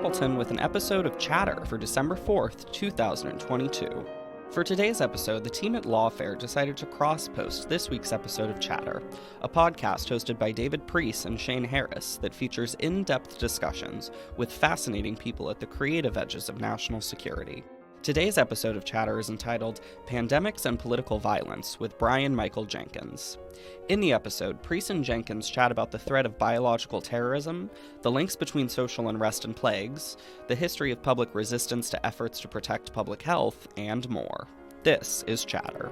Appleton with an episode of Chatter for December 4th, 2022. For today's episode, the team at Lawfare decided to cross-post this week's episode of Chatter, a podcast hosted by David Priess and Shane Harris that features in-depth discussions with fascinating people at the creative edges of national security. Today's episode of Chatter is entitled Pandemics and Political Violence with Brian Michael Jenkins. In the episode, Priess and Jenkins chat about the threat of biological terrorism, the links between social unrest and plagues, the history of public resistance to efforts to protect public health, and more. This is Chatter.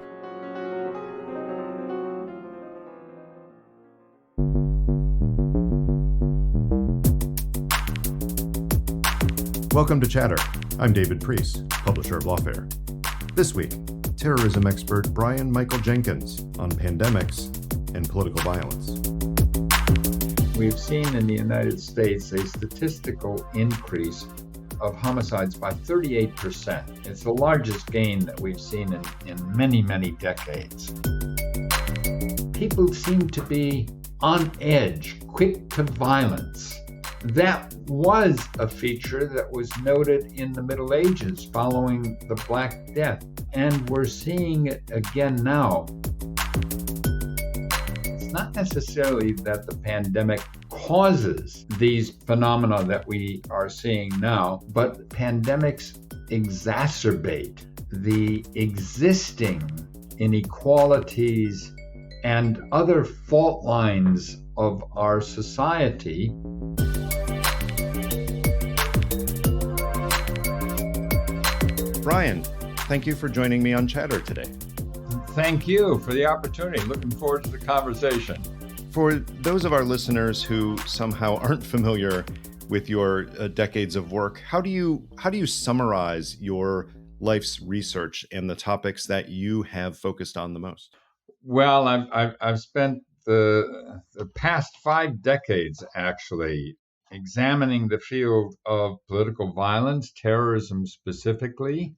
Welcome to Chatter. I'm David Priess, publisher of Lawfare. This week, terrorism expert Brian Michael Jenkins on pandemics and political violence. We've seen in the United States a statistical increase of homicides by 38%. It's the largest gain that we've seen in many, many decades. People seem to be on edge, quick to violence. That was a feature that was noted in the Middle Ages following the Black Death, and we're seeing it again now. It's not necessarily that the pandemic causes these phenomena that we are seeing now, but pandemics exacerbate the existing inequalities and other fault lines of our society. Brian, thank you for joining me on Chatter today. Thank you for the opportunity. Looking forward to the conversation. For those of our listeners who somehow aren't familiar with your decades of work, how do you summarize your life's research and the topics that you have focused on the most? Well, I've spent the past 5 decades actually examining the field of political violence, terrorism specifically.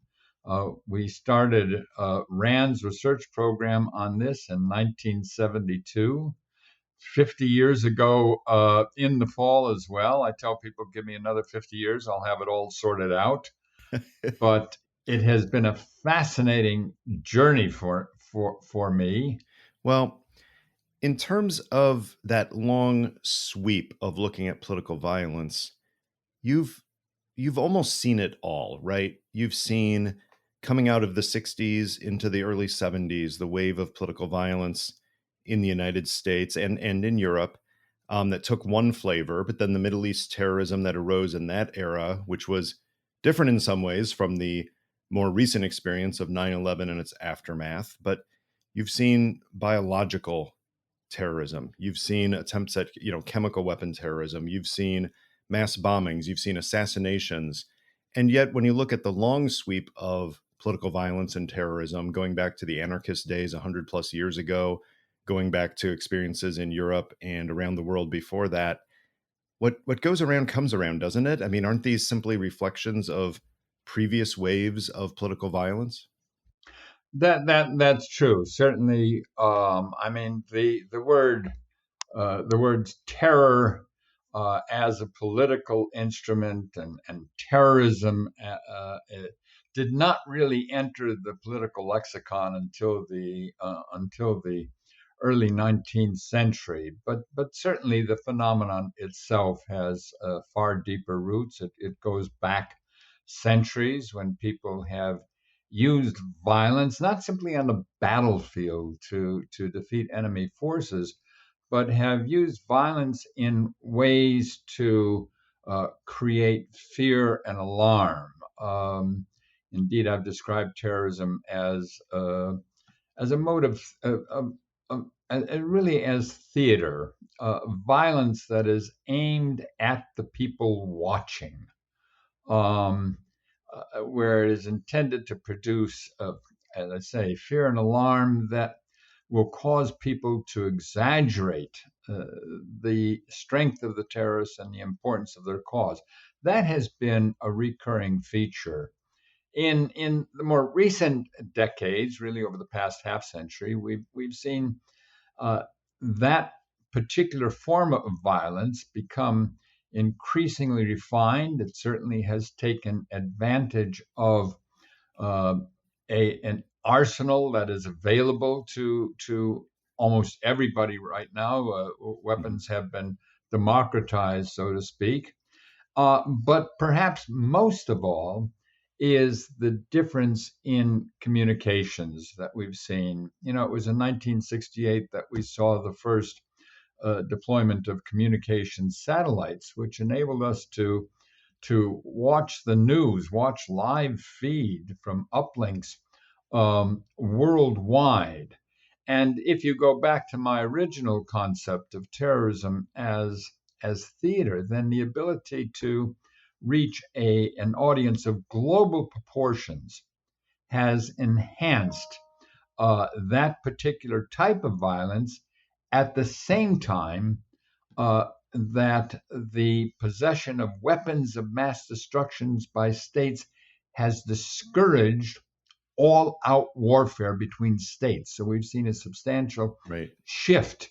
We started Rand's research program on this in 1972, 50 years ago in the fall as well. I tell people, give me another 50 years, I'll have it all sorted out. But it has been a fascinating journey for me. Well, in terms of that long sweep of looking at political violence, you've almost seen it all, right? You've seen coming out of the 60s into the early 70s, the wave of political violence in the United States and in Europe that took one flavor, but then the Middle East terrorism that arose in that era, which was different in some ways from the more recent experience of 9/11 and its aftermath. But you've seen biological terrorism. You've seen attempts at, chemical weapon terrorism. You've seen mass bombings. You've seen assassinations. And yet, when you look at the long sweep of political violence and terrorism, going back to the anarchist days 100 plus years ago, going back to experiences in Europe and around the world before that, what goes around comes around, doesn't it? I mean, aren't these simply reflections of previous waves of political violence? That's true. Certainly, I mean the words terror as a political instrument and terrorism did not really enter the political lexicon until the early 19th century. But certainly the phenomenon itself has far deeper roots. It goes back centuries when people have used violence, not simply on the battlefield to defeat enemy forces, but have used violence in ways to create fear and alarm. Indeed, I've described terrorism as a mode of really as theater, violence that is aimed at the people watching. Where it is intended to produce, as I say, fear and alarm that will cause people to exaggerate the strength of the terrorists and the importance of their cause. That has been a recurring feature. In the more recent decades, really over the past half century, we've seen that particular form of violence become increasingly refined. It certainly has taken advantage of uh, an arsenal that is available to almost everybody right now. Mhm. Weapons have been democratized, so to speak. But perhaps most of all is the difference in communications that we've seen. It was in 1968 that we saw the first deployment of communication satellites, which enabled us to watch the news, watch live feed from uplinks worldwide. And if you go back to my original concept of terrorism as theater, then the ability to reach an audience of global proportions has enhanced that particular type of violence at the same time that the possession of weapons of mass destructions by states has discouraged all out warfare between states. So we've seen a substantial Right. shift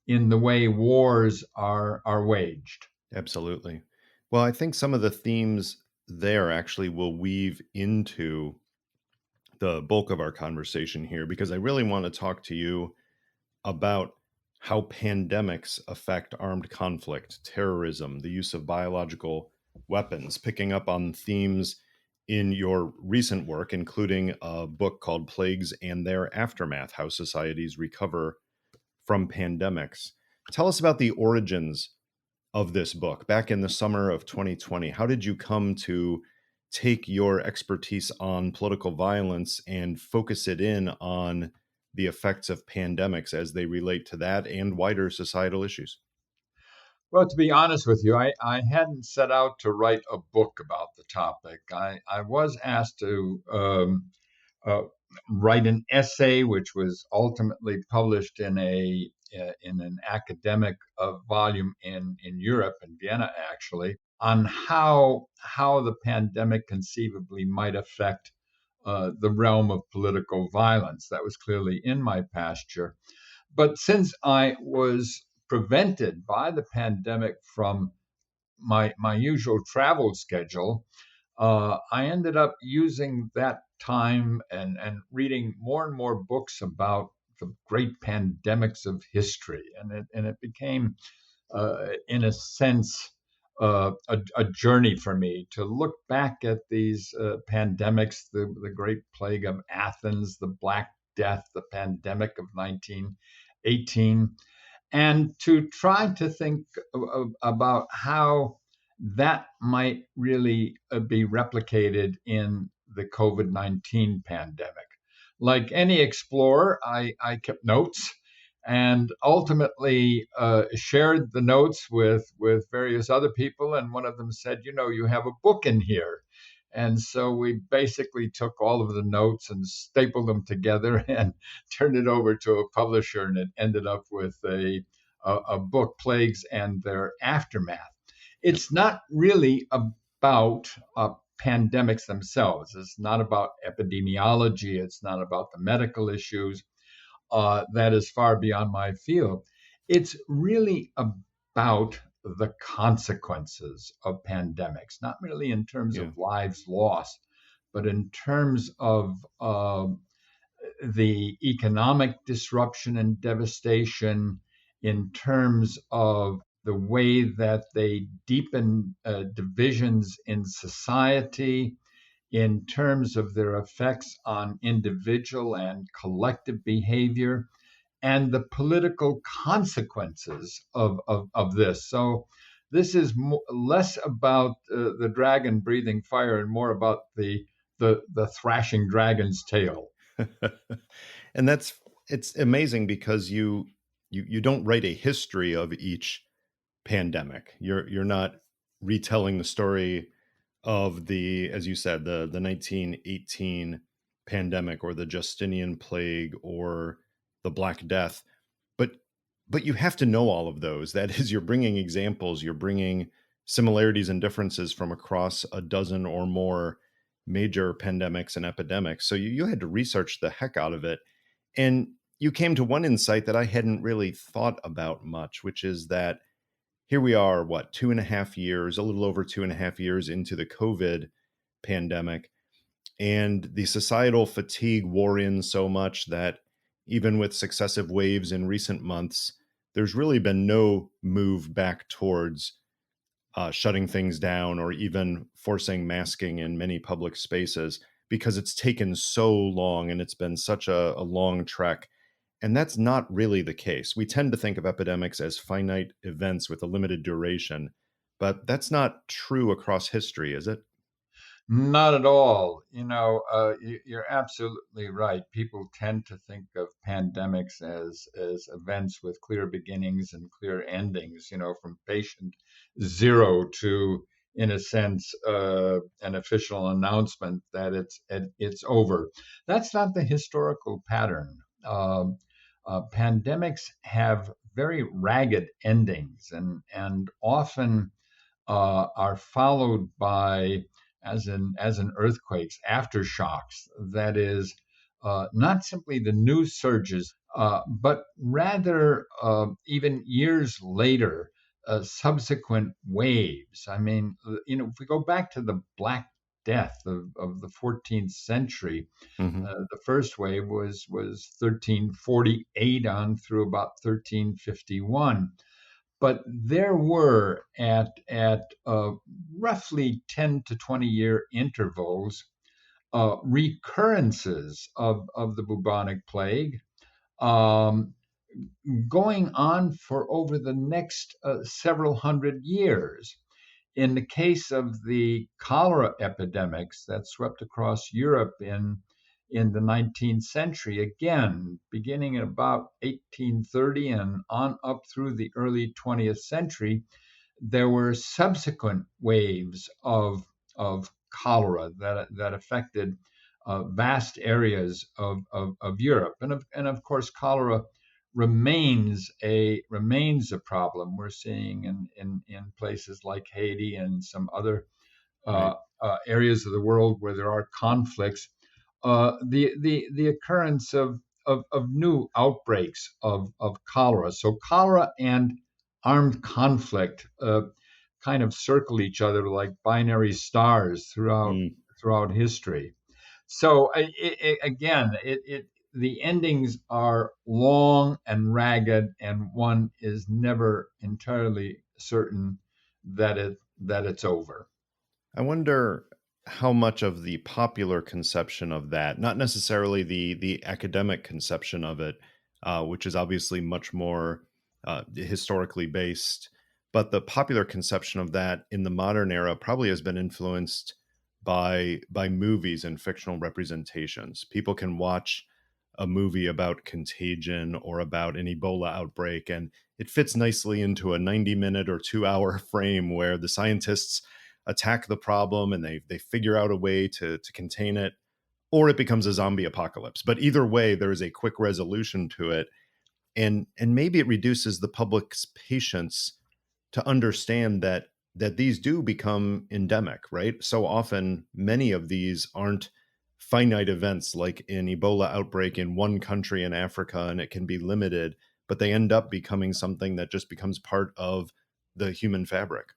in the way wars are waged. Absolutely. Well, I think some of the themes there actually will weave into the bulk of our conversation here because I really want to talk to you about how pandemics affect armed conflict, terrorism, the use of biological weapons, picking up on themes in your recent work, including a book called Plagues and Their Aftermath: How Societies Recover from Pandemics. Tell us about the origins of this book back in the summer of 2020. How did you come to take your expertise on political violence and focus it in on the effects of pandemics as they relate to that and wider societal issues? Well, to be honest with you, I hadn't set out to write a book about the topic. I was asked to uh, write an essay, which was ultimately published in an academic volume in Europe, in Vienna, actually, on how the pandemic conceivably might affect the realm of political violence. That was clearly in my pasture. But since I was prevented by the pandemic from my usual travel schedule, I ended up using that time and reading more and more books about the great pandemics of history, and it became, in a sense, a journey for me to look back at these pandemics, the Great Plague of Athens, the Black Death, the pandemic of 1918, and to try to think about how that might really be replicated in the COVID 19 pandemic. Like any explorer, I kept notes and ultimately shared the notes with various other people. And one of them said, you have a book in here. And so we basically took all of the notes and stapled them together and turned it over to a publisher, and it ended up with a book, Plagues and Their Aftermath. Yep. It's not really about pandemics themselves. It's not about epidemiology. It's not about the medical issues. That is far beyond my field. It's really about the consequences of pandemics, not really in terms Yeah. of lives lost, but in terms of the economic disruption and devastation, in terms of the way that they deepen divisions in society, in terms of their effects on individual and collective behavior, and the political consequences of this. So, this is less about the dragon breathing fire and more about the thrashing dragon's tail. And it's amazing because you don't write a history of each pandemic. You're not retelling the story of the, as you said, the 1918 pandemic or the Justinian plague or the Black Death. But but you have to know all of those. That is, you're bringing examples, you're bringing similarities and differences from across a dozen or more major pandemics and epidemics. So you had to research the heck out of it. And you came to one insight that I hadn't really thought about much, which is that here we are, what, 2.5 years, a little over 2.5 years into the COVID pandemic, and the societal fatigue wore in so much that even with successive waves in recent months, there's really been no move back towards shutting things down or even forcing masking in many public spaces because it's taken so long and it's been such a long trek. And that's not really the case. We tend to think of epidemics as finite events with a limited duration, but that's not true across history, is it? Not at all. You're absolutely right. People tend to think of pandemics as events with clear beginnings and clear endings. From patient zero to, in a sense, an official announcement that it's over. That's not the historical pattern. Pandemics have very ragged endings, and often are followed by, as in earthquakes, aftershocks. That is, not simply the new surges, but rather, even years later, subsequent waves. I mean, if we go back to the Black Death of the 14th century, Hmm. the first wave was 1348 on through about 1351, but there were at roughly 10 to 20-year intervals recurrences of the bubonic plague, um, going on for over the next several hundred years. In the case of the cholera epidemics that swept across Europe in the 19th century, again, beginning at about 1830 and on up through the early 20th century, there were subsequent waves of cholera that affected vast areas of Europe. And of course, cholera remains a problem. We're seeing in places like Haiti and some other Right. areas of the world where there are conflicts, the occurrence of new outbreaks of cholera. So cholera and armed conflict kind of circle each other like binary stars Mm. throughout history. So again, the endings are long and ragged, and one is never entirely certain that it's over. I wonder how much of the popular conception of that, not necessarily the academic conception of it, which is obviously much more historically based, but the popular conception of that in the modern era probably has been influenced by movies and fictional representations. People can watch a movie about contagion or about an Ebola outbreak, and it fits nicely into a 90-minute or 2 hour frame where the scientists attack the problem and they figure out a way to contain it, or it becomes a zombie apocalypse. But either way, there is a quick resolution to it, and maybe it reduces the public's patience to understand that these do become endemic, right? So often many of these aren't finite events like an Ebola outbreak in one country in Africa and it can be limited, but they end up becoming something that just becomes part of the human fabric.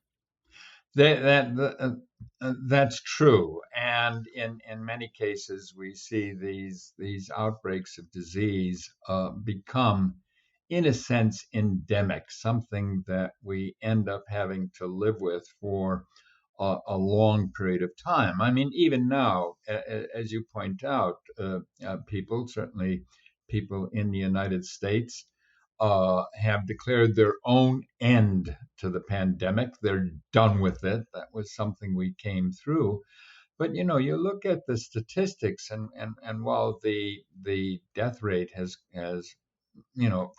That's true, and in many cases we see these outbreaks of disease become, in a sense, endemic, something that we end up having to live with for a long period of time. I mean, even now, as you point out, certainly people in the United States, have declared their own end to the pandemic. They're done with it. That was something we came through. But you look at the statistics, and while the death rate has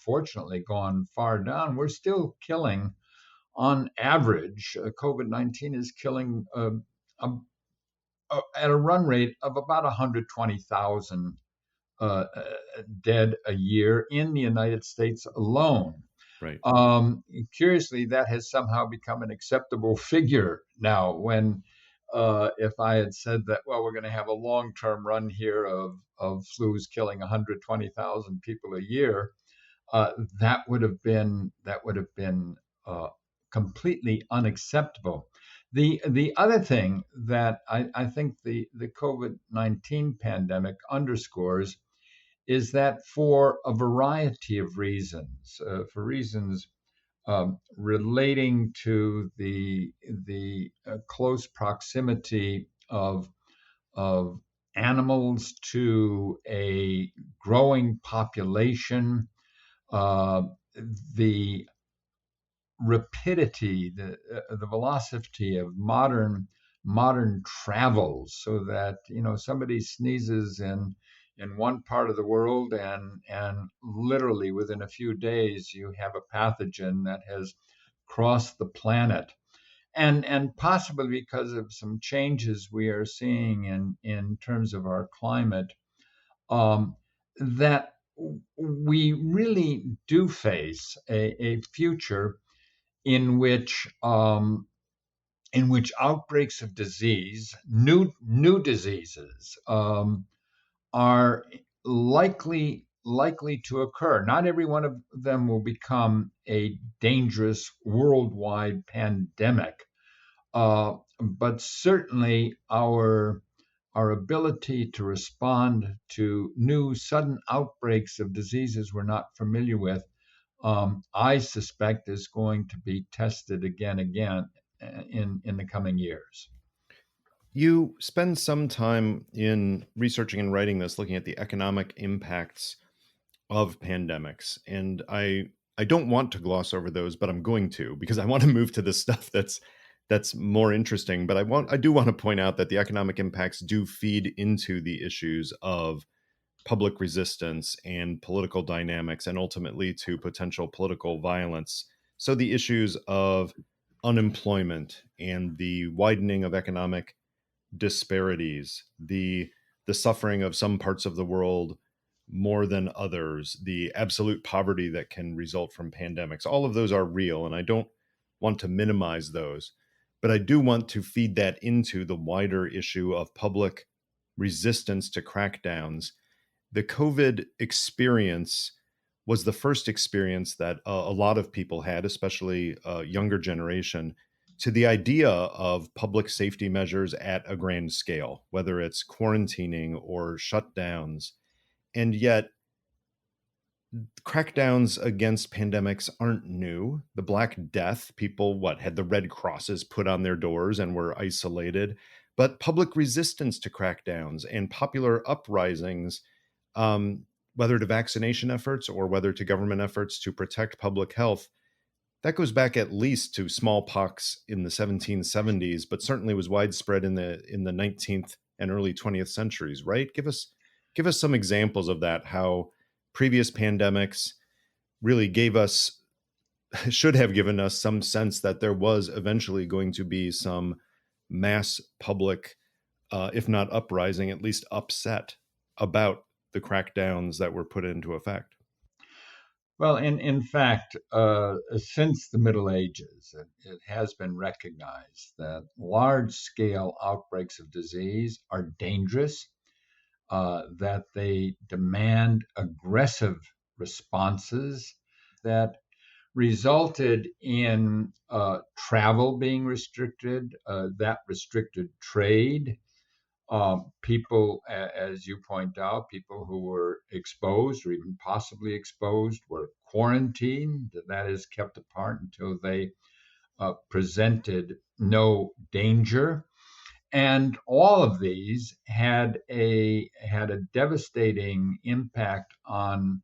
fortunately gone far down, we're still killing, on average. COVID-19 is killing at a run rate of about 120,000 dead a year in the United States alone. Right. Um, Curiously, that has somehow become an acceptable figure now. When if I had said that, well, we're going to have a long-term run here of flus killing 120,000 people a year, that would have been completely unacceptable. The other thing that I think the COVID-19 pandemic underscores is that for a variety of reasons, for reasons relating to the close proximity of animals to a growing population, uh, the rapidity, the velocity of modern travels, so that somebody sneezes in one part of the world, and literally within a few days you have a pathogen that has crossed the planet, and possibly because of some changes we are seeing in terms of our climate, um, that we really do face a future in which outbreaks of disease, new diseases, are likely to occur. Not every one of them will become a dangerous worldwide pandemic, but certainly our ability to respond to new sudden outbreaks of diseases we're not familiar with, I suspect is going to be tested again in the coming years. You spend some time in researching and writing this, looking at the economic impacts of pandemics. And I don't want to gloss over those, but I'm going to, because I want to move to the stuff that's more interesting. But I do want to point out that the economic impacts do feed into the issues of public resistance and political dynamics, and ultimately to potential political violence. So the issues of unemployment and the widening of economic disparities, the suffering of some parts of the world more than others, the absolute poverty that can result from pandemics, all of those are real, and I don't want to minimize those. But I do want to feed that into the wider issue of public resistance to crackdowns. The COVID experience was the first experience that a lot of people had, especially a younger generation, to the idea of public safety measures at a grand scale, whether it's quarantining or shutdowns. And yet, crackdowns against pandemics aren't new. The Black Death, people, had the Red Crosses put on their doors and were isolated. But public resistance to crackdowns and popular uprisings, whether to vaccination efforts or whether to government efforts to protect public health, that goes back at least to smallpox in the 1770s, but certainly was widespread in the 19th and early 20th centuries, right? Give us some examples of that, how previous pandemics really should have given us some sense that there was eventually going to be some mass public, if not uprising, at least upset about the crackdowns that were put into effect. Well, in fact, since the Middle Ages, it has been recognized that large-scale outbreaks of disease are dangerous, that they demand aggressive responses, that resulted in travel being restricted, that restricted trade. People, as you point out, people who were exposed or even possibly exposed were quarantined. That is, kept apart until they presented no danger. And all of these had a devastating impact on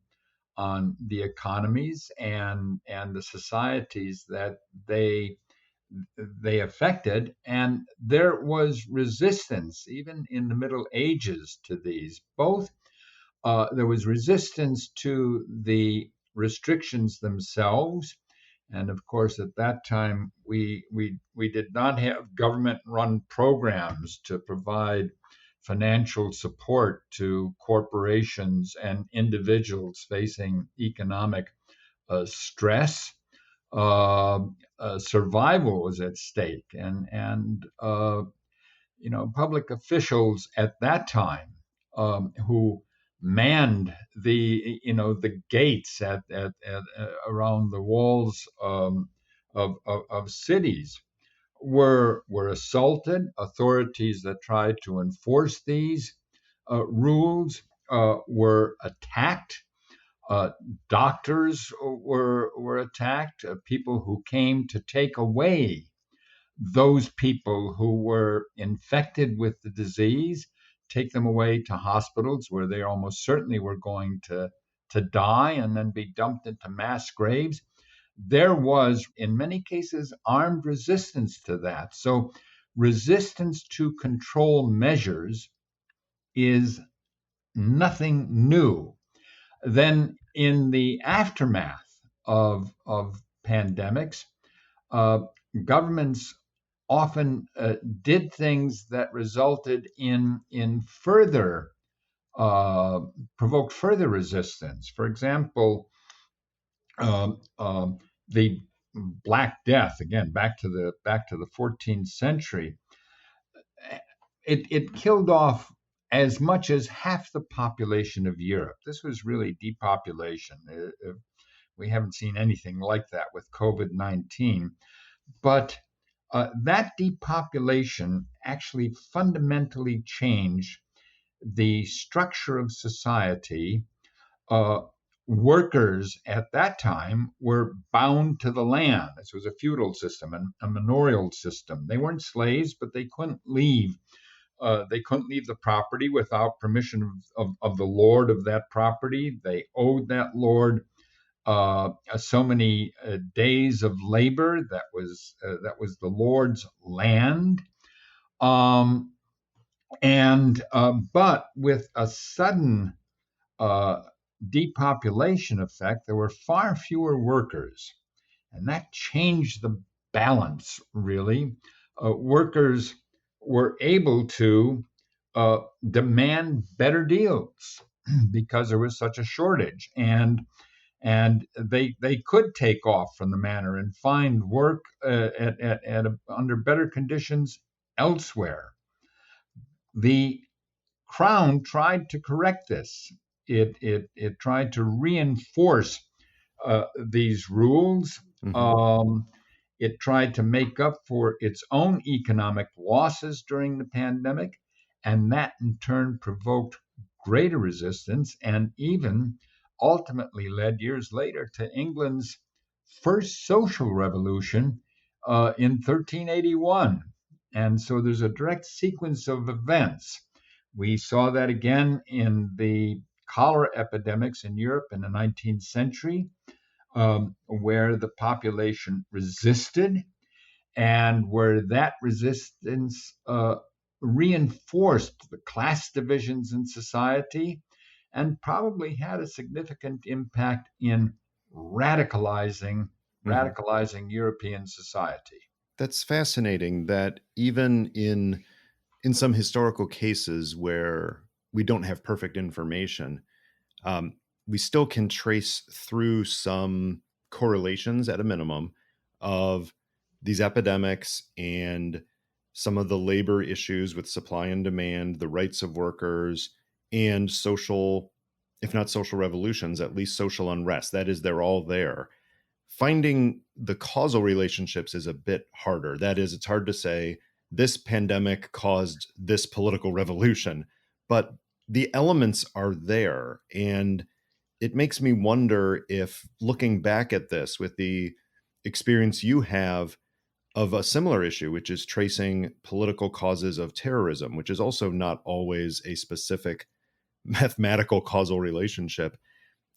the economies and the societies that they affected, and there was resistance even in the Middle Ages to these. Both there was resistance to the restrictions themselves, and of course at that time we did not have government-run programs to provide financial support to corporations and individuals facing economic stress. Survival was at stake, and public officials at that time, who manned the gates at around the walls of cities were assaulted. Authorities that tried to enforce these rules were attacked. Uh, Doctors were attacked. People who came to take away those people who were infected with the disease, take them away to hospitals where they almost certainly were going to die and then be dumped into mass graves. There was, in many cases, armed resistance to that. So, resistance to control measures is nothing new. Then, in the aftermath of pandemics, uh, governments often did things that resulted in further provoked further resistance. For example, um, um, the Black Death, again back to the 14th century, it killed off as much as half the population of Europe. This was really depopulation. We haven't seen anything like that with COVID-19, but that depopulation actually fundamentally changed the structure of society. Uh, Workers at that time were bound to the land. This was a feudal system and a manorial system. They weren't slaves, but they couldn't leave. They couldn't leave the property without permission of the lord of that property. They owed that lord so many days of labor. That was the Lord's land. Um, and But with a sudden uh, depopulation effect, there were far fewer workers, and that changed the balance. Really, workers were able to demand better deals because there was such a shortage, and they could take off from the manor and find work under better conditions elsewhere. The crown tried to correct this. It tried to reinforce these rules. Mhm. Um, it tried to make up for its own economic losses during the pandemic, and that in turn provoked greater resistance and even ultimately led years later to England's first social revolution in 1381. And so there's a direct sequence of events. We saw that again in the cholera epidemics in Europe in the 19th century, where the population resisted and where that resistance reinforced the class divisions in society and probably had a significant impact in radicalizing Mhm. radicalizing European society. That's fascinating that even in some historical cases where we don't have perfect information, um, we still can trace through some correlations at a minimum of these epidemics and some of the labor issues with supply and demand, the rights of workers, and social, if not social revolutions, at least social unrest. That is, they're all there. Finding the causal relationships is a bit harder. That is, it's hard to say this pandemic caused this political revolution, but the elements are there. And it makes me wonder if, looking back at this with the experience you have of a similar issue, which is tracing political causes of terrorism, which is also not always a specific mathematical causal relationship,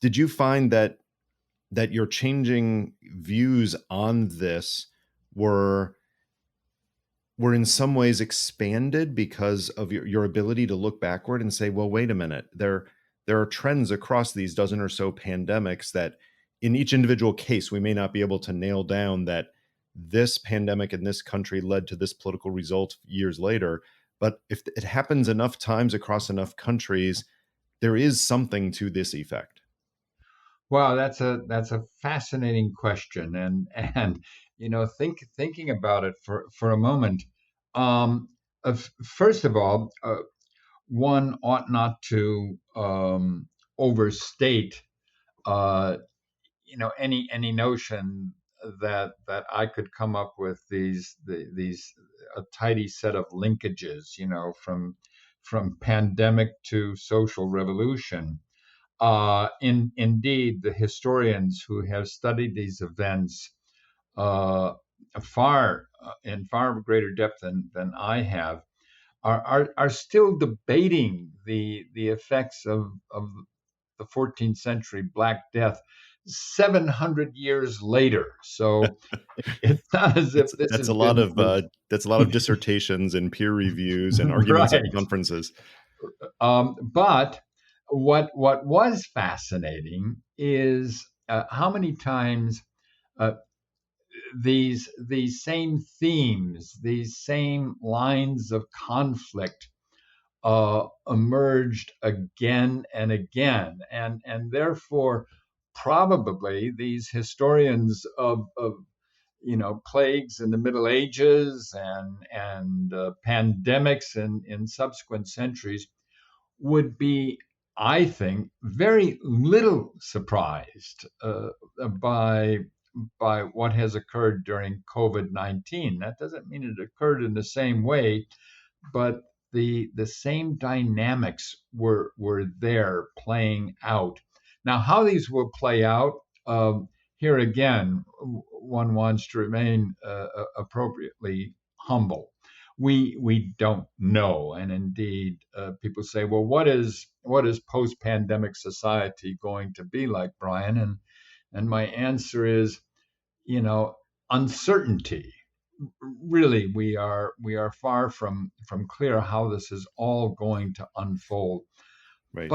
did you find that your changing views on this were in some ways expanded because of your ability to look backward and say, well, wait a minute, there are trends across these dozen or so pandemics that in each individual case we may not be able to nail down that this pandemic in this country led to this political result years later, but if it happens enough times across enough countries, there is something to this effect. Wow, that's a fascinating question, and thinking about it for a moment. Um, First of all, one ought not to overstate any notion that I could come up with these a tidy set of linkages, from pandemic to social revolution. Indeed, the historians who have studied these events uh, in far greater depth than I have are still debating the effects of the 14th century Black Death 700 years later. So it's not as if this That's has a lot been of dissertations and peer reviews and arguments at right. conferences. But what was fascinating is how many times uh, these same themes, these same lines of conflict emerged again and again, and therefore probably these historians of plagues in the Middle Ages and pandemics in subsequent centuries would be, I think, very little surprised by by what has occurred during COVID-19. That doesn't mean it occurred in the same way, but the same dynamics were there playing out. Now, how these will play out, here again, one wants to remain appropriately humble. We don't know, and indeed, people say, "Well, what is post-pandemic society going to be like, Brian?" And my answer is, uncertainty. Really, we are far from clear how this is all going to unfold. Right.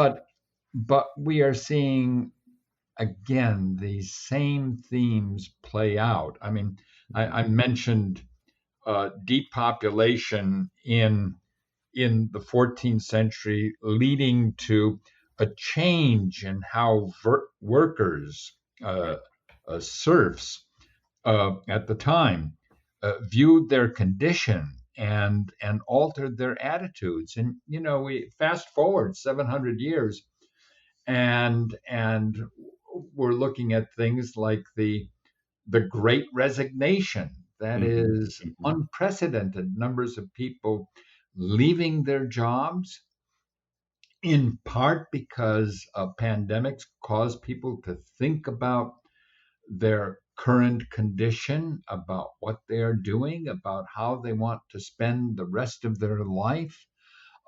But we are seeing again these same themes play out. I mean, I mentioned depopulation in the 14th century, leading to a change in how workers, Right. serfs, at the time viewed their condition and altered their attitudes. And we fast forward 700 years, and we're looking at things like the Great Resignation. That Mhm. is Mhm. unprecedented numbers of people leaving their jobs, in part because pandemics cause people to think about their current condition, about what they are doing, about how they want to spend the rest of their life,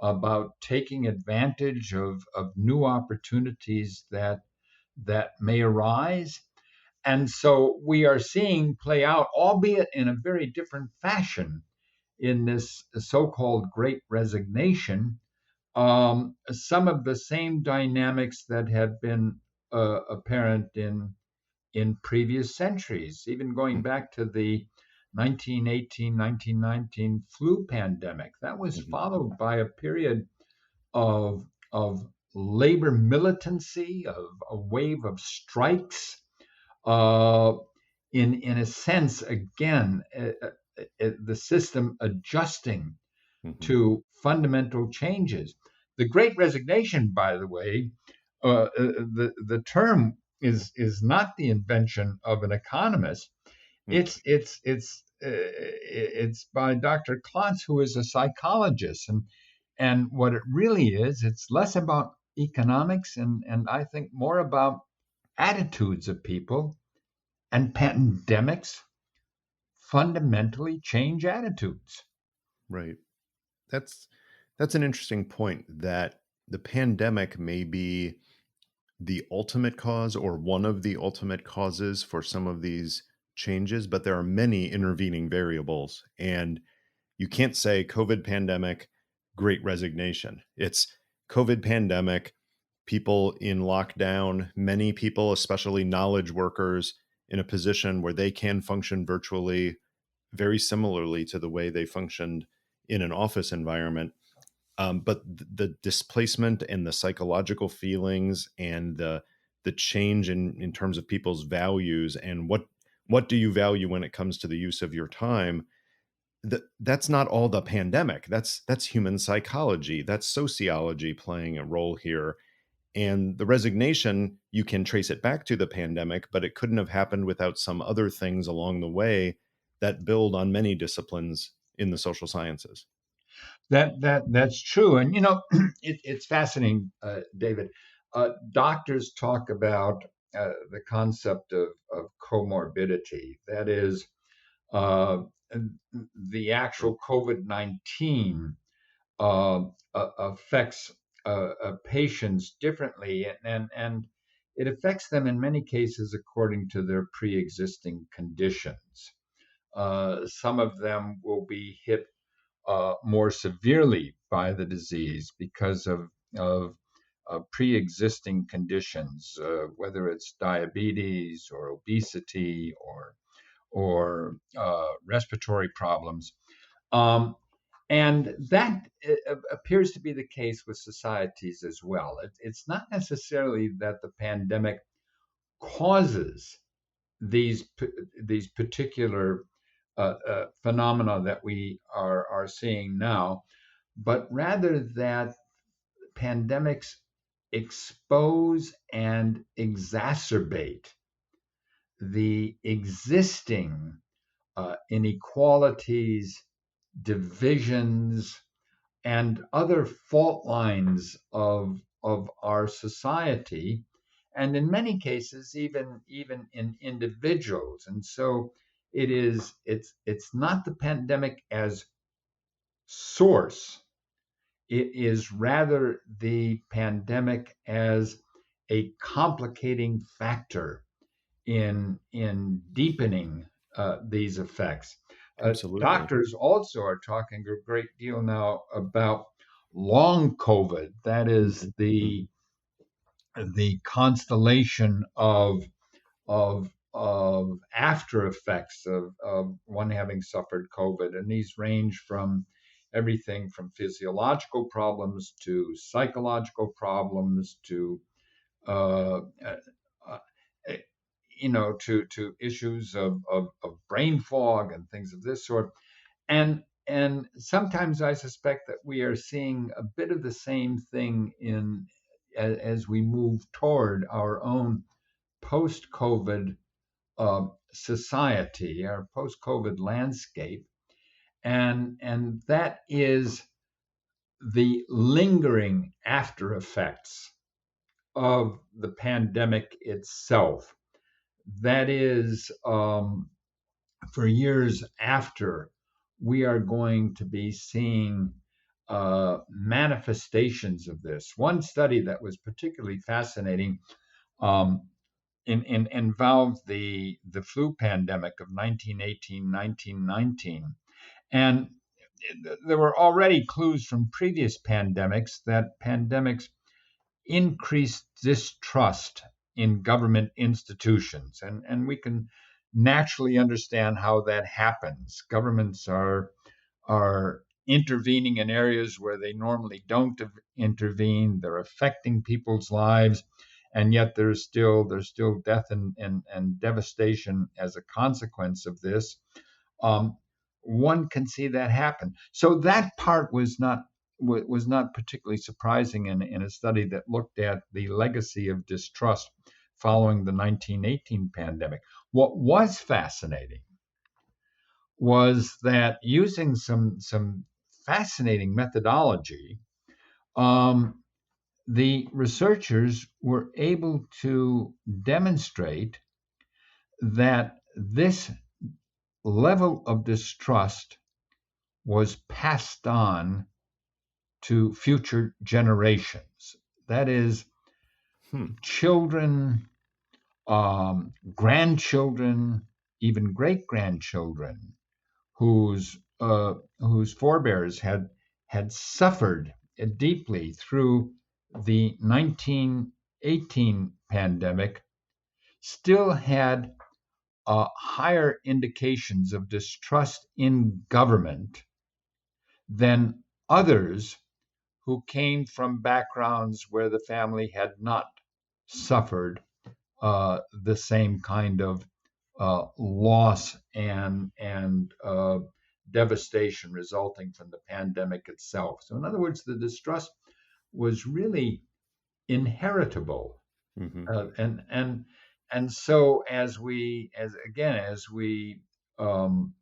about taking advantage of new opportunities that may arise. And so we are seeing play out, albeit in a very different fashion, in this so-called Great Resignation, some of the same dynamics that have been apparent in previous centuries, even going back to the 1918, 1919 flu pandemic. That was Mhm. followed by a period of labor militancy, of a wave of strikes, uh, in a sense, again, the system adjusting Mhm. to fundamental changes. The Great Resignation, by the way, the term is not the invention of an economist. Mhm. It's by Dr. Klontz, who is a psychologist, and what it really is, it's less about economics and I think more about attitudes of people, and pandemics fundamentally change attitudes. Right. That's that's an interesting point that the pandemic may be the ultimate cause or one of the ultimate causes for some of these changes, but there are many intervening variables. And you can't say COVID pandemic, great resignation. It's COVID pandemic, people in lockdown, many people, especially knowledge workers, in a position where they can function virtually very similarly to the way they functioned in an office environment. But the displacement and the psychological feelings and the change in terms of people's values and what do you value when it comes to the use of your time, that's not all the pandemic. That's human psychology. That's sociology playing a role here. And the resignation, you can trace it back to the pandemic, but it couldn't have happened without some other things along the way that build on many disciplines in the social sciences. That's true, and it's fascinating, David. Doctors talk about the concept of comorbidity. That is, uh, the actual COVID-19 affects patients differently, and it affects them in many cases according to their pre-existing conditions. Some of them will be hit more severely by the disease because of pre-existing conditions, whether it's diabetes or obesity or respiratory problems. Um, and that appears to be the case with societies as well. It's not necessarily that the pandemic causes these these particular phenomena that we are seeing now, but rather that pandemics expose and exacerbate the existing inequalities, divisions, and other fault lines of our society, and in many cases even in individuals. And so it's not the pandemic as source, it is rather the pandemic as a complicating factor in deepening these effects. Absolutely. Doctors also are talking a great deal now about long COVID. That is the constellation of after effects of one having suffered COVID, and these range from everything from physiological problems to psychological problems to uh, uh, uh, to issues of brain fog and things of this sort. And sometimes I suspect that we are seeing a bit of the same thing as we move toward our own post-COVID society, our post-COVID landscape, and that is the lingering after effects of the pandemic itself. That is, for years after, we are going to be seeing manifestations of this. One study that was particularly fascinating um, involved the flu pandemic of 1918, 1919. And there were already clues from previous pandemics that pandemics increased distrust in government institutions. And we can naturally understand how that happens. Governments are intervening in areas where they normally don't intervene. They're affecting people's lives, and yet there's still death and devastation as a consequence of this. Um, One can see that happen. So that part was not particularly surprising in a study that looked at the legacy of distrust following the 1918 pandemic. What was fascinating was that using some fascinating methodology, um, the researchers were able to demonstrate that this level of distrust was passed on to future generations. That is, children, grandchildren, even great grandchildren whose forebears had suffered deeply through the 1918 pandemic still had higher indications of distrust in government than others who came from backgrounds where the family had not suffered the same kind of loss and devastation resulting from the pandemic itself. So, in other words, the distrust was really inheritable. Hmm. And so as we um,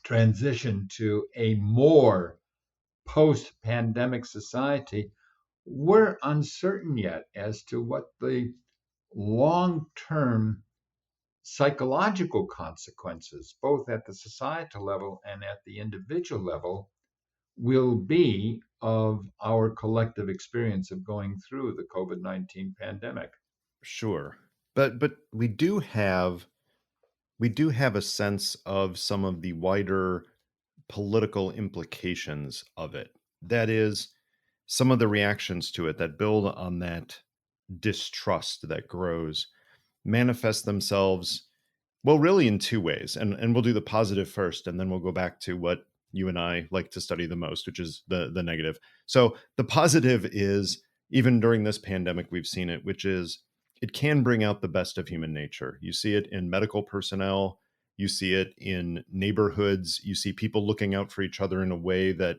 transition to a more post-pandemic society, we're uncertain yet as to what the long-term psychological consequences, both at the societal level and at the individual level, will be of our collective experience of going through the COVID-19 pandemic. Sure. But we do have a sense of some of the wider political implications of it. That is, some of the reactions to it that build on that distrust that grows manifest themselves, well, really in two ways. And we'll do the positive first, and then we'll go back to what you and I like to study the most, which is the negative. So the positive is, even during this pandemic, we've seen it, which is it can bring out the best of human nature. You see it in medical personnel, you see it in neighborhoods, you see people looking out for each other in a way that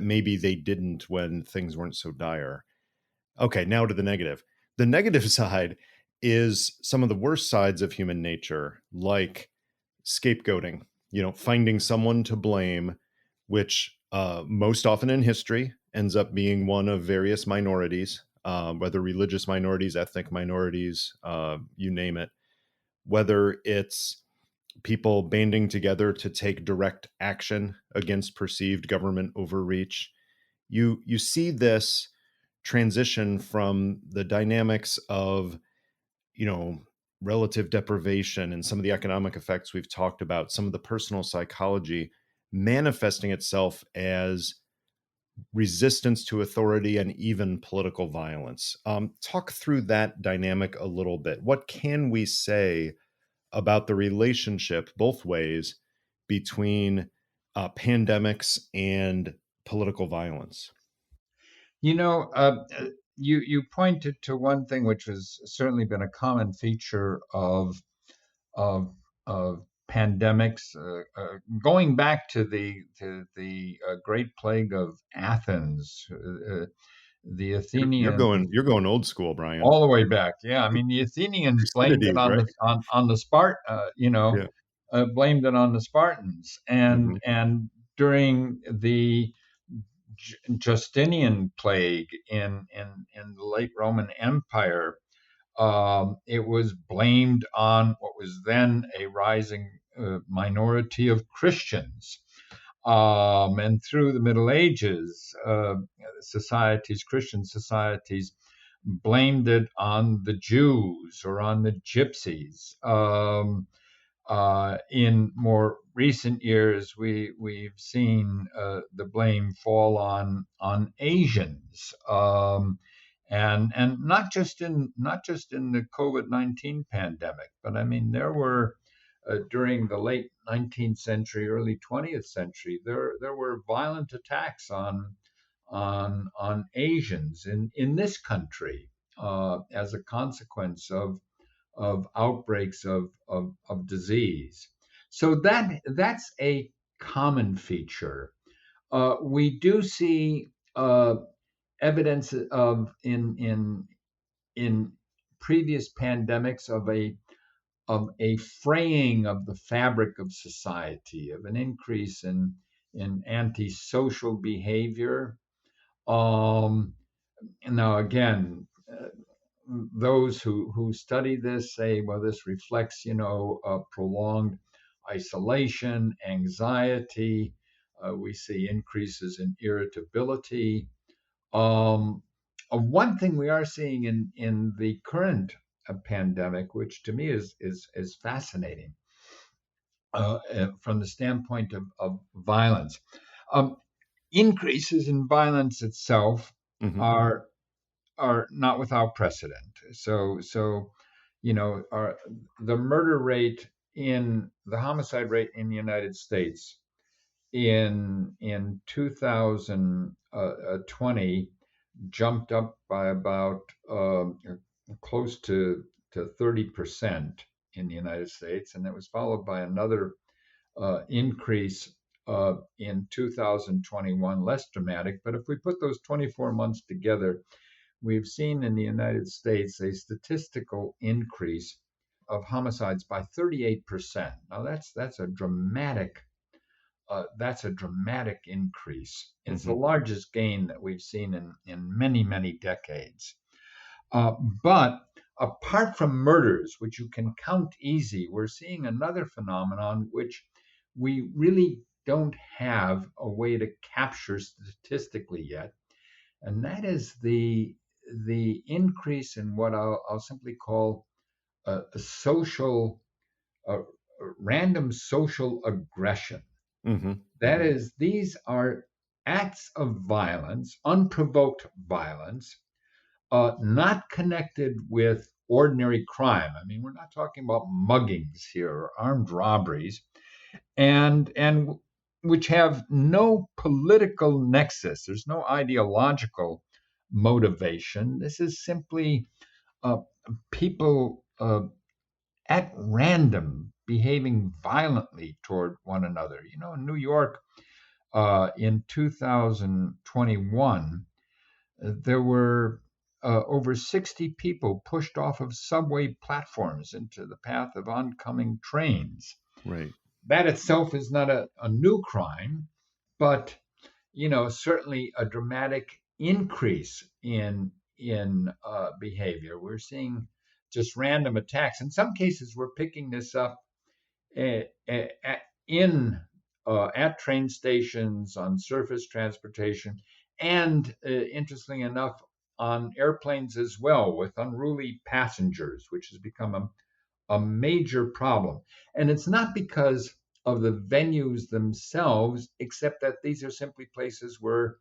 maybe they didn't when things weren't so dire. Okay, now to the negative. The negative side is some of the worst sides of human nature, like scapegoating, finding someone to blame, which most often in history ends up being one of various minorities, whether religious minorities, ethnic minorities, you name it, whether it's people banding together to take direct action against perceived government overreach. You see this transition from the dynamics of, you know, relative deprivation and some of the economic effects we've talked about, some of the personal psychology manifesting itself as resistance to authority and even political violence. Talk through that dynamic a little bit. What can we say about the relationship, both ways, between pandemics and political violence? You know, you pointed to one thing which has certainly been a common feature of of pandemics, going back to the Great Plague of Athens. The You're Athenians, going old school, Brian. all the way back. Yeah, I mean the Athenians blamed it Thucydides, right? on the Yeah. blamed it on the Spartans, Hmm. and during the Justinian plague in the late Roman Empire, it was blamed on what was then a rising minority of Christians. And through the Middle Ages, Christian societies, blamed it on the Jews or on the Gypsies. In more recent years, we've seen the blame fall on Asians, and not just in the COVID-19 pandemic, but I mean there were during the late 19th century, early 20th century, there were violent attacks on Asians in this country as a consequence of outbreaks of disease. So that's a common feature. We do see evidence of in previous pandemics of a fraying of the fabric of society, of an increase in antisocial behavior. Um, Now, again, those who study this say, well, this reflects, prolonged isolation, anxiety. We see increases in irritability. Um, One thing we are seeing in the current pandemic, which to me is fascinating from the standpoint of violence, um, increases in violence itself Hmm. are are not without precedent. The murder rate in the homicide rate in the United States in 2020 jumped up by about close to 30% in the United States, and that was followed by another increase in 2021, less dramatic. But if we put those 24 months together, we've seen in the United States a statistical increase of homicides by 38%. Now that's a dramatic increase. It's the Hmm. largest gain that we've seen in many decades. But apart from murders, which you can count easy, we're seeing another phenomenon which we really don't have a way to capture statistically yet, and that is the increase in what I'll simply call a social, a random social aggression. Hmm. That Hmm. is, these are acts of violence, unprovoked violence, not connected with ordinary crime. I mean, we're not talking about muggings here or armed robberies, and which have no political nexus. There's no ideological motivation. This is simply uh, people at random behaving violently toward one another. You know, in New York, in 2021, there were over 60 people pushed off of subway platforms into the path of oncoming trains. Right. That itself is not a new crime, but certainly a dramatic increase in behavior. We're seeing just random attacks. In some cases, we're picking this up uh, uh, in at train stations, on surface transportation, and interestingly enough, on airplanes as well, with unruly passengers, which has become a major problem. And it's not because of the venues themselves, except that these are simply places where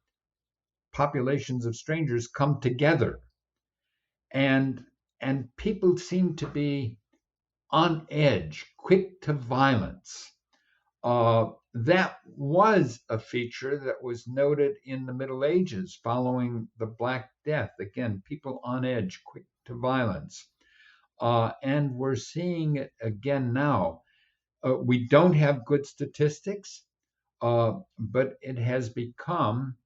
populations of strangers come together, and people seem to be on edge, quick to violence. That was a feature that was noted in the Middle Ages following the Black Death. Again, people on edge, quick to violence. And we're seeing it again now. We don't have good statistics, but it has become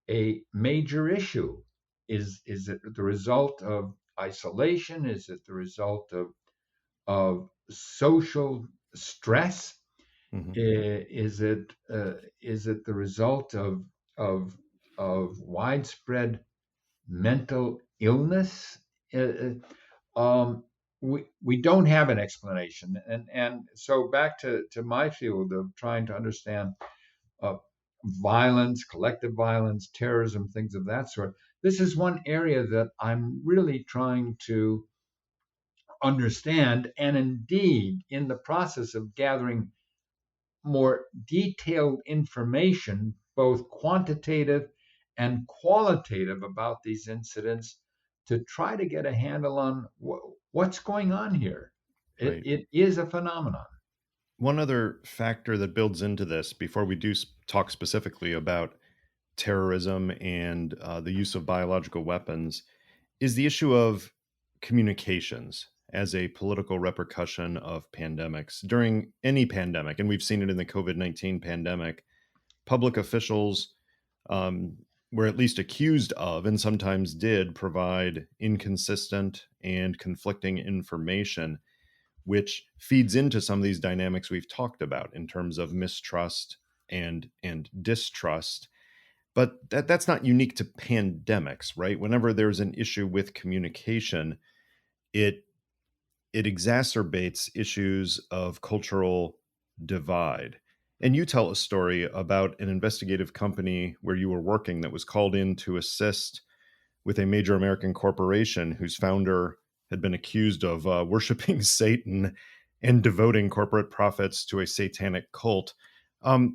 a major issue. Is it the result of isolation? Is it the result of social stress? Hmm. Is it the result of widespread mental illness? Uh, we don't have an explanation, and so back to my field of trying to understand uh, violence, collective violence, terrorism, things of that sort. This is one area that I'm really trying to understand, and indeed, in the process of gathering more detailed information, both quantitative and qualitative, about these incidents to try to get a handle on what's going on here. Right. It is a phenomenon. One other factor that builds into this before we do talk specifically about terrorism and the use of biological weapons is the issue of communications as a political repercussion of pandemics. During any pandemic, and we've seen it in the COVID-19 pandemic, public officials um, were at least accused of, and sometimes did, provide inconsistent and conflicting information, which feeds into some of these dynamics we've talked about in terms of mistrust and distrust. But that's not unique to pandemics, right? Whenever there's an issue with communication, it it exacerbates issues of cultural divide. And you tell a story about an investigative company where you were working that was called in to assist with a major American corporation whose founder had been accused of worshiping Satan and devoting corporate profits to a satanic cult.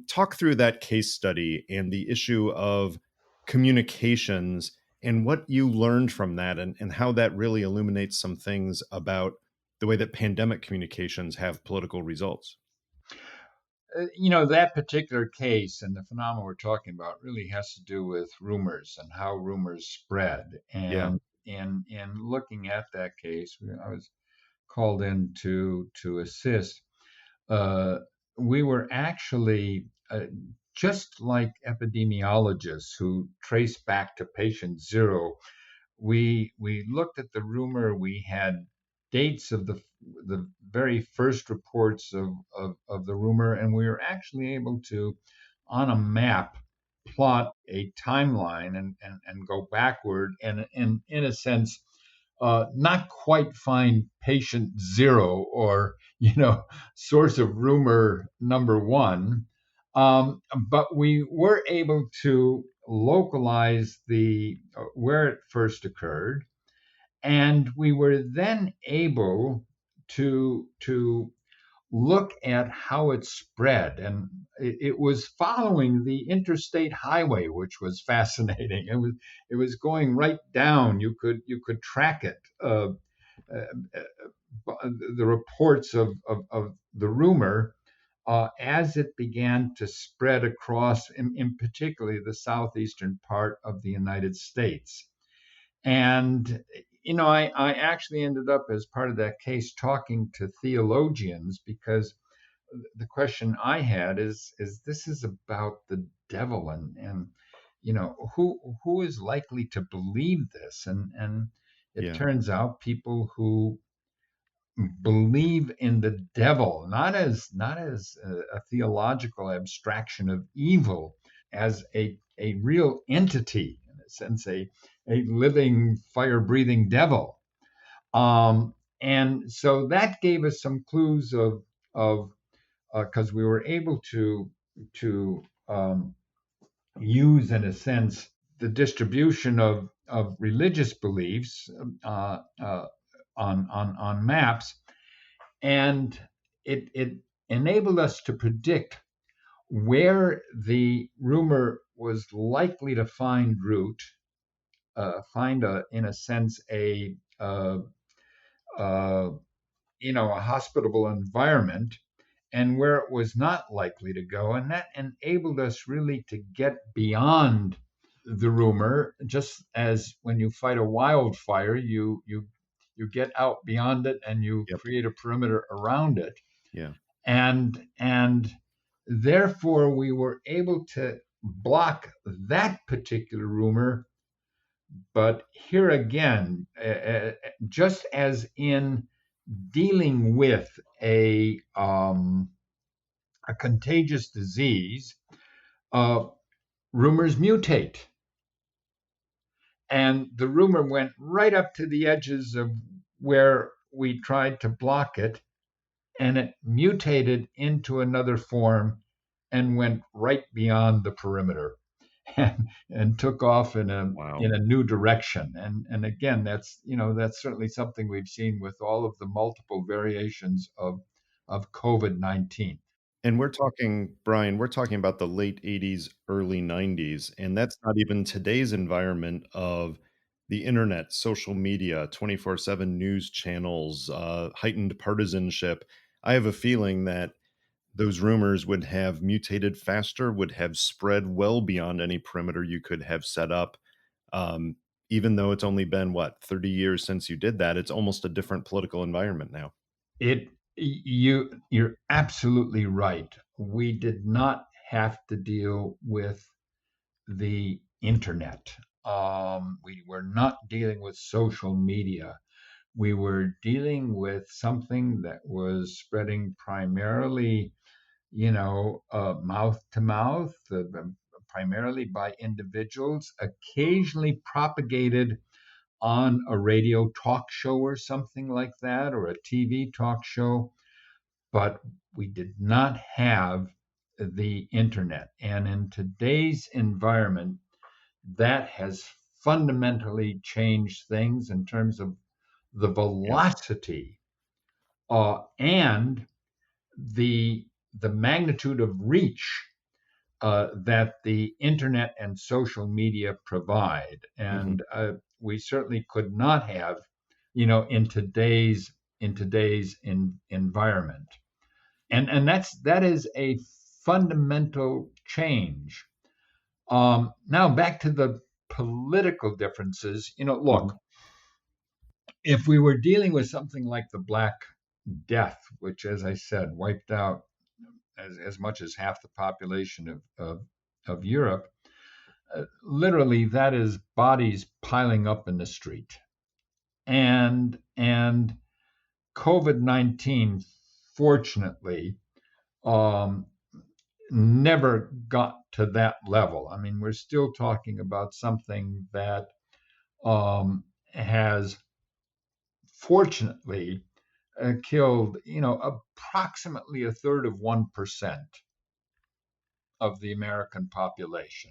Talk through that case study and the issue of communications and what you learned from that, and how that really illuminates some things about the way that pandemic communications have political results. That particular case and the phenomenon we're talking about really has to do with rumors and how rumors spread. Yeah. And in looking at that case, I was called in to assist. Uh, we were actually just like epidemiologists who trace back to patient zero. we looked at the rumor. We had dates of the very first reports of the rumor, and we were actually able to, on a map, plot a timeline and go backward, and in a sense, not quite find patient zero, or source of rumor number one, but we were able to localize the where it first occurred, and we were then able to look at how it spread, and it was following the interstate highway, which was fascinating. It was going right down. You could track it. Uh, the reports of the rumor, as it began to spread across, in particularly the southeastern part of the United States. And I actually ended up, as part of that case, talking to theologians, because the question I had is this is about the devil, and who is likely to believe this, and it Yeah. turns out people who believe in the devil, not as a theological abstraction of evil, as a real entity, in a sense, a living, fire breathing devil. And so that gave us some clues of because we were able to use, in a sense, the distribution of religious beliefs, on maps, and it enabled us to predict where the rumor was likely to find root, find in a sense, uh, a hospitable environment, and where it was not likely to go, and that enabled us really to get beyond the rumor. Just as when you fight a wildfire, you get out beyond it and you Yep. create a perimeter around it, Yeah. and therefore we were able to block that particular rumor. But here again, just as in dealing with a contagious disease, uh, rumors mutate, and the rumor went right up to the edges of where we tried to block it, and it mutated into another form and went right beyond the perimeter, and took off in a Wow. in a new direction. And again, that's certainly something we've seen with all of the multiple variations of COVID-19. And we're talking, Brian, we're talking about the late 80s, early 90s, and that's not even today's environment of the internet, social media, 24/7 news channels, heightened partisanship. I have a feeling that those rumors would have mutated faster, would have spread well beyond any perimeter you could have set up. Um, Even though it's only been, what, 30 years since you did that, it's almost a different political environment now. You're absolutely right. We did not have to deal with the internet. We were not dealing with social media. We were dealing with something that was spreading primarily, mouth to mouth, primarily by individuals, occasionally propagated on a radio talk show or something like that, or a TV talk show. But we did not have the internet. And in today's environment, that has fundamentally changed things in terms of the Yeah. velocity, and the magnitude of reach, that the internet and social media provide. Mhm. And we certainly could not have, in today's environment. And that is a fundamental change. Now back to the political differences. Look, Mhm. if we were dealing with something like the Black Death, which, as I said, wiped out as much as half the population of Europe, literally, that is bodies piling up in the street. And COVID-19, fortunately, um, never got to that level. I mean, we're still talking about something that has fortunately killed, approximately a third of 1% of the American population.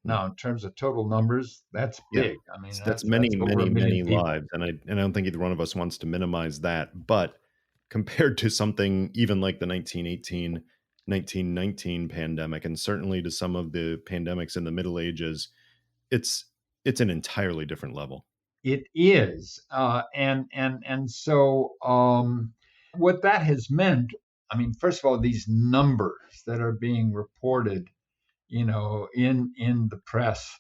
Now, in terms of total numbers, that's Yeah. big. I mean, That's that's many, over a many, million many people. lives. And I don't think either one of us wants to minimize that. But compared to something even like the 1918, 1919 pandemic, and certainly to some of the pandemics in the Middle Ages, it's an entirely different level. It is, and so what that has meant. I mean, first of all, these numbers that are being reported, in the press,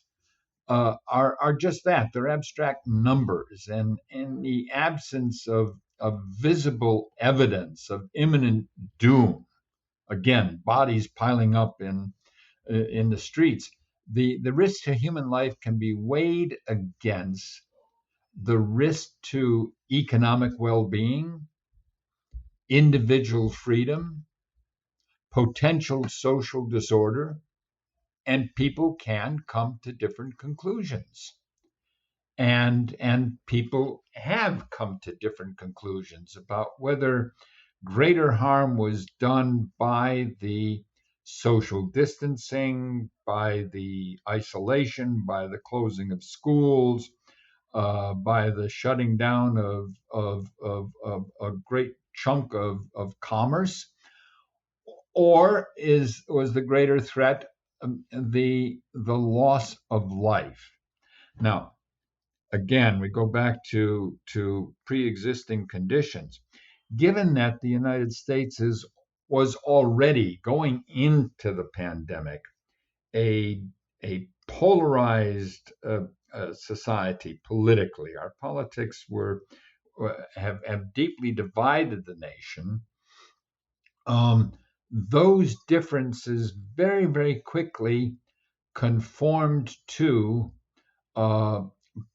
are just that. They're abstract numbers, and in the absence of visible evidence of imminent doom, again, bodies piling up in the streets, the risk to human life can be weighed against the risk to economic well-being, individual freedom, potential social disorder, and people can come to different conclusions. And people have come to different conclusions about whether greater harm was done by the social distancing, by the isolation, by the closing of schools, by the shutting down of a great chunk of commerce, or was the greater threat the loss of life? Now, again, we go back to pre-existing conditions. Given that the United States was already going into the pandemic a polarized society politically, our politics have deeply divided the nation. Those differences very, very quickly conformed to uh,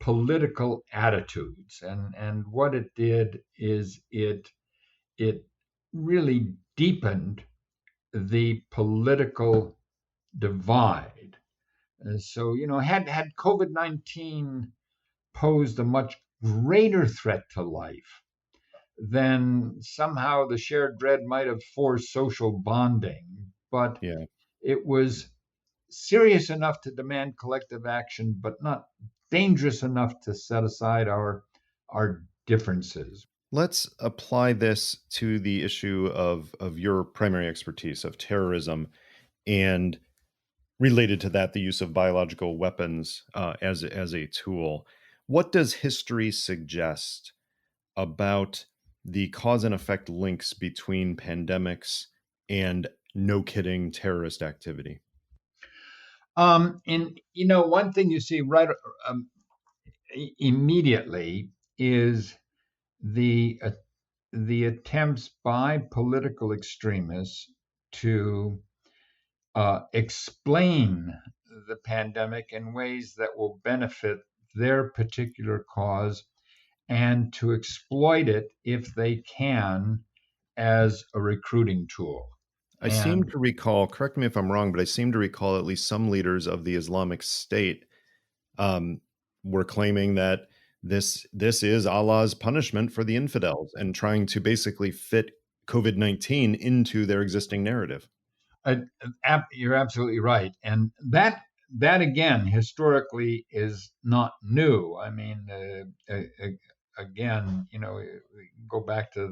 political attitudes, and what it did is it really deepened the political divide. So, had COVID-19 posed a much greater threat to life, then somehow the shared dread might have forced social bonding. But Yeah. it was serious enough to demand collective action, but not dangerous enough to set aside our differences. Let's apply this to the issue of your primary expertise of terrorism, and related to that, the use of biological weapons as a tool. What does history suggest about the cause and effect links between pandemics and, no kidding, terrorist activity? And one thing you see right um, immediately is the the attempts by political extremists to explain the pandemic in ways that will benefit their particular cause, and to exploit it if they can as a recruiting tool. I seem And to recall, correct me if I'm wrong, but I seem to recall at least some leaders of the Islamic State um, were claiming that this is Allah's punishment for the infidels, and trying to basically fit COVID-19 into their existing narrative. you're absolutely right, and that again historically is not new. I mean, again, we go back to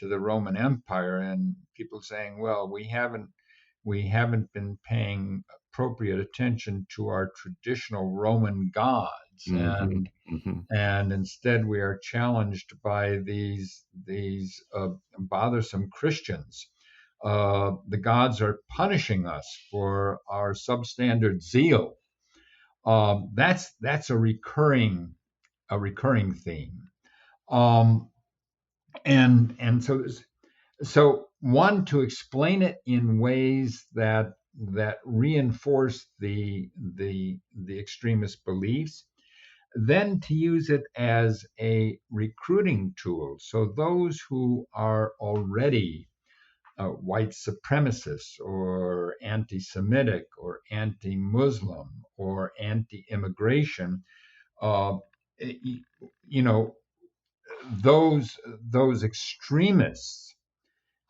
the Roman Empire, and people saying, well, we haven't been paying appropriate attention to our traditional Roman gods, Mhm, mhm. and instead we are challenged by these bothersome Christians. The gods are punishing us for our substandard zeal. That's a recurring theme. Um, and so one, to explain it in ways that reinforce the extremist beliefs, then to use it as a recruiting tool. So those who are already white supremacists or anti-Semitic or anti-Muslim or anti-immigration, uh, you know, those extremists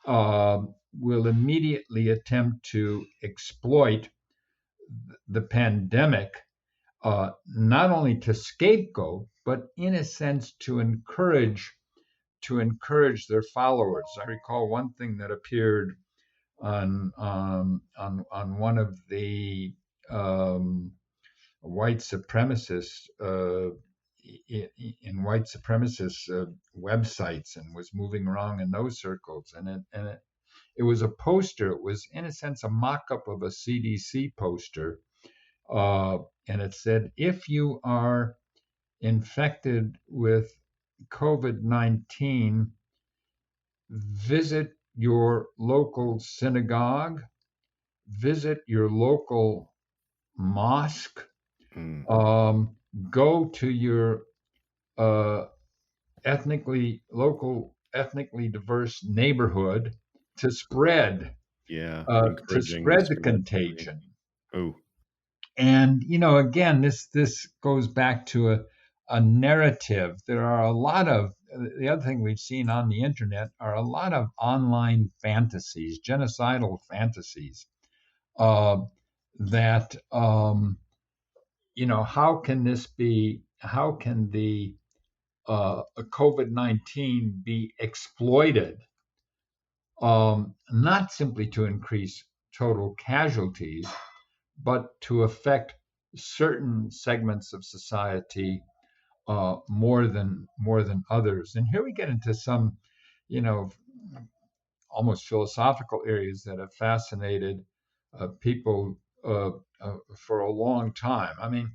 uh, will immediately attempt to exploit the pandemic, not only to scapegoat, but in a sense to encourage their followers. I recall one thing that appeared on one of the um, white supremacists in white supremacist websites, and was moving around in those circles, and it was a poster. It was in a sense a mock-up of a CDC poster, uh, and it said, if you are infected with COVID-19, visit your local synagogue, visit your local mosque, Mm. go to your uh, ethnically diverse neighborhood to spread Yeah, to encouraging the spread the spread. Maybe. contagion. Oh, And again, this goes back to a narrative. There are a lot of the other thing we've seen on the internet are a lot of online fantasies, genocidal fantasies, uh, that how can this be? How can the COVID-19 be exploited, not simply to increase total casualties, but to affect certain segments of society more than others. And here we get into some, you know, almost philosophical areas that have fascinated people for a long time. I mean,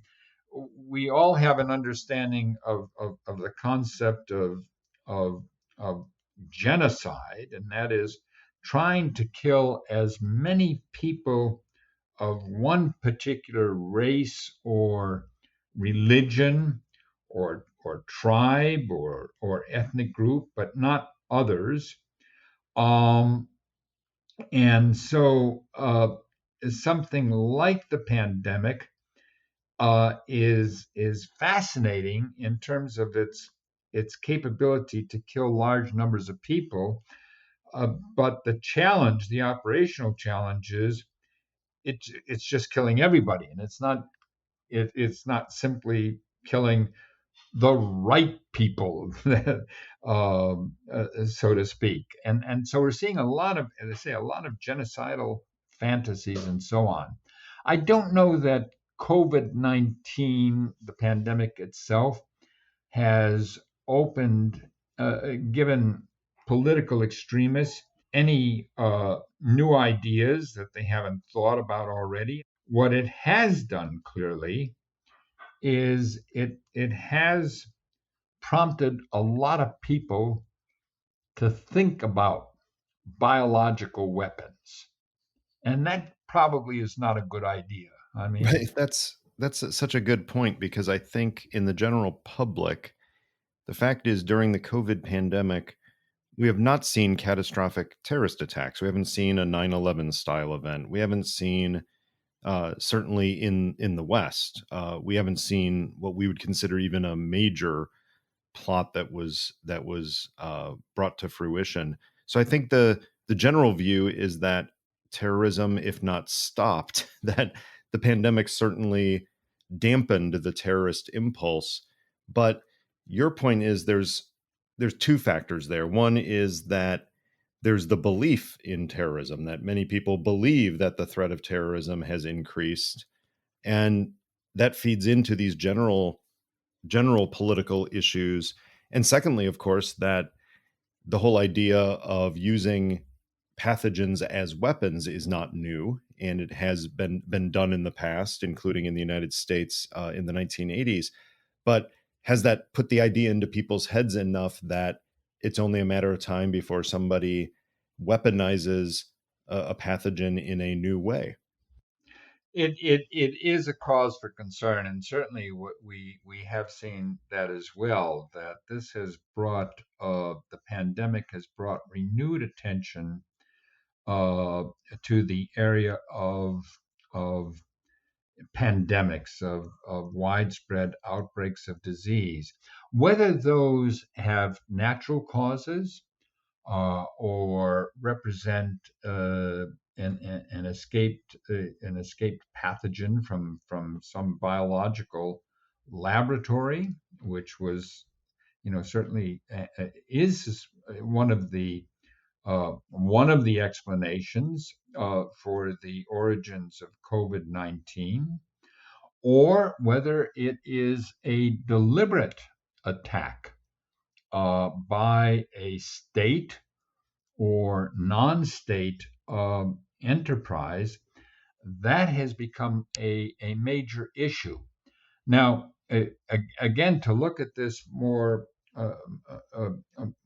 we all have an understanding of the concept of, of genocide, and that is trying to kill as many people of one particular race or religion or tribe or ethnic group, but not others. Um, and so something like the pandemic is fascinating in terms of its capability to kill large numbers of people. But the operational challenge is it's just killing everybody, and it's not simply killing the right people, so to speak. And so we're seeing a lot of, as I say, a lot of genocidal fantasies and so on. I don't know that COVID-19, the pandemic itself, has opened, given political extremists any new ideas that they haven't thought about already. What it has done clearly is it has prompted a lot of people to think about biological weapons, and that probably is not a good idea. I mean, right. That's such a good point, because I think in the general public, the fact is during the COVID pandemic, we have not seen catastrophic terrorist attacks. We haven't seen a 9/11 style event. We haven't seen certainly in the West. We haven't seen what we would consider even a major plot that was brought to fruition. So I think the general view is that terrorism, if not stopped, that the pandemic certainly dampened the terrorist impulse. But your point is there's two factors there. One is that there's the belief in terrorism, that many people believe that the threat of terrorism has increased, and that feeds into these general political issues. And secondly, of course, that the whole idea of using pathogens as weapons is not new, and it has been done in the past, including in the United States in the 1980s. But has that put the idea into people's heads enough that it's only a matter of time before somebody weaponizes a pathogen in a new way? It is a cause for concern, and certainly we have seen that as well. That this has brought the pandemic has brought renewed attention uh, to the area of pandemics, of widespread outbreaks of disease, whether those have natural causes or represent an escaped pathogen from some biological laboratory, which was certainly is one of the explanations for the origins of COVID-19, or whether it is a deliberate attack by a state or non-state enterprise. That has become a major issue. Now, again, to look at this more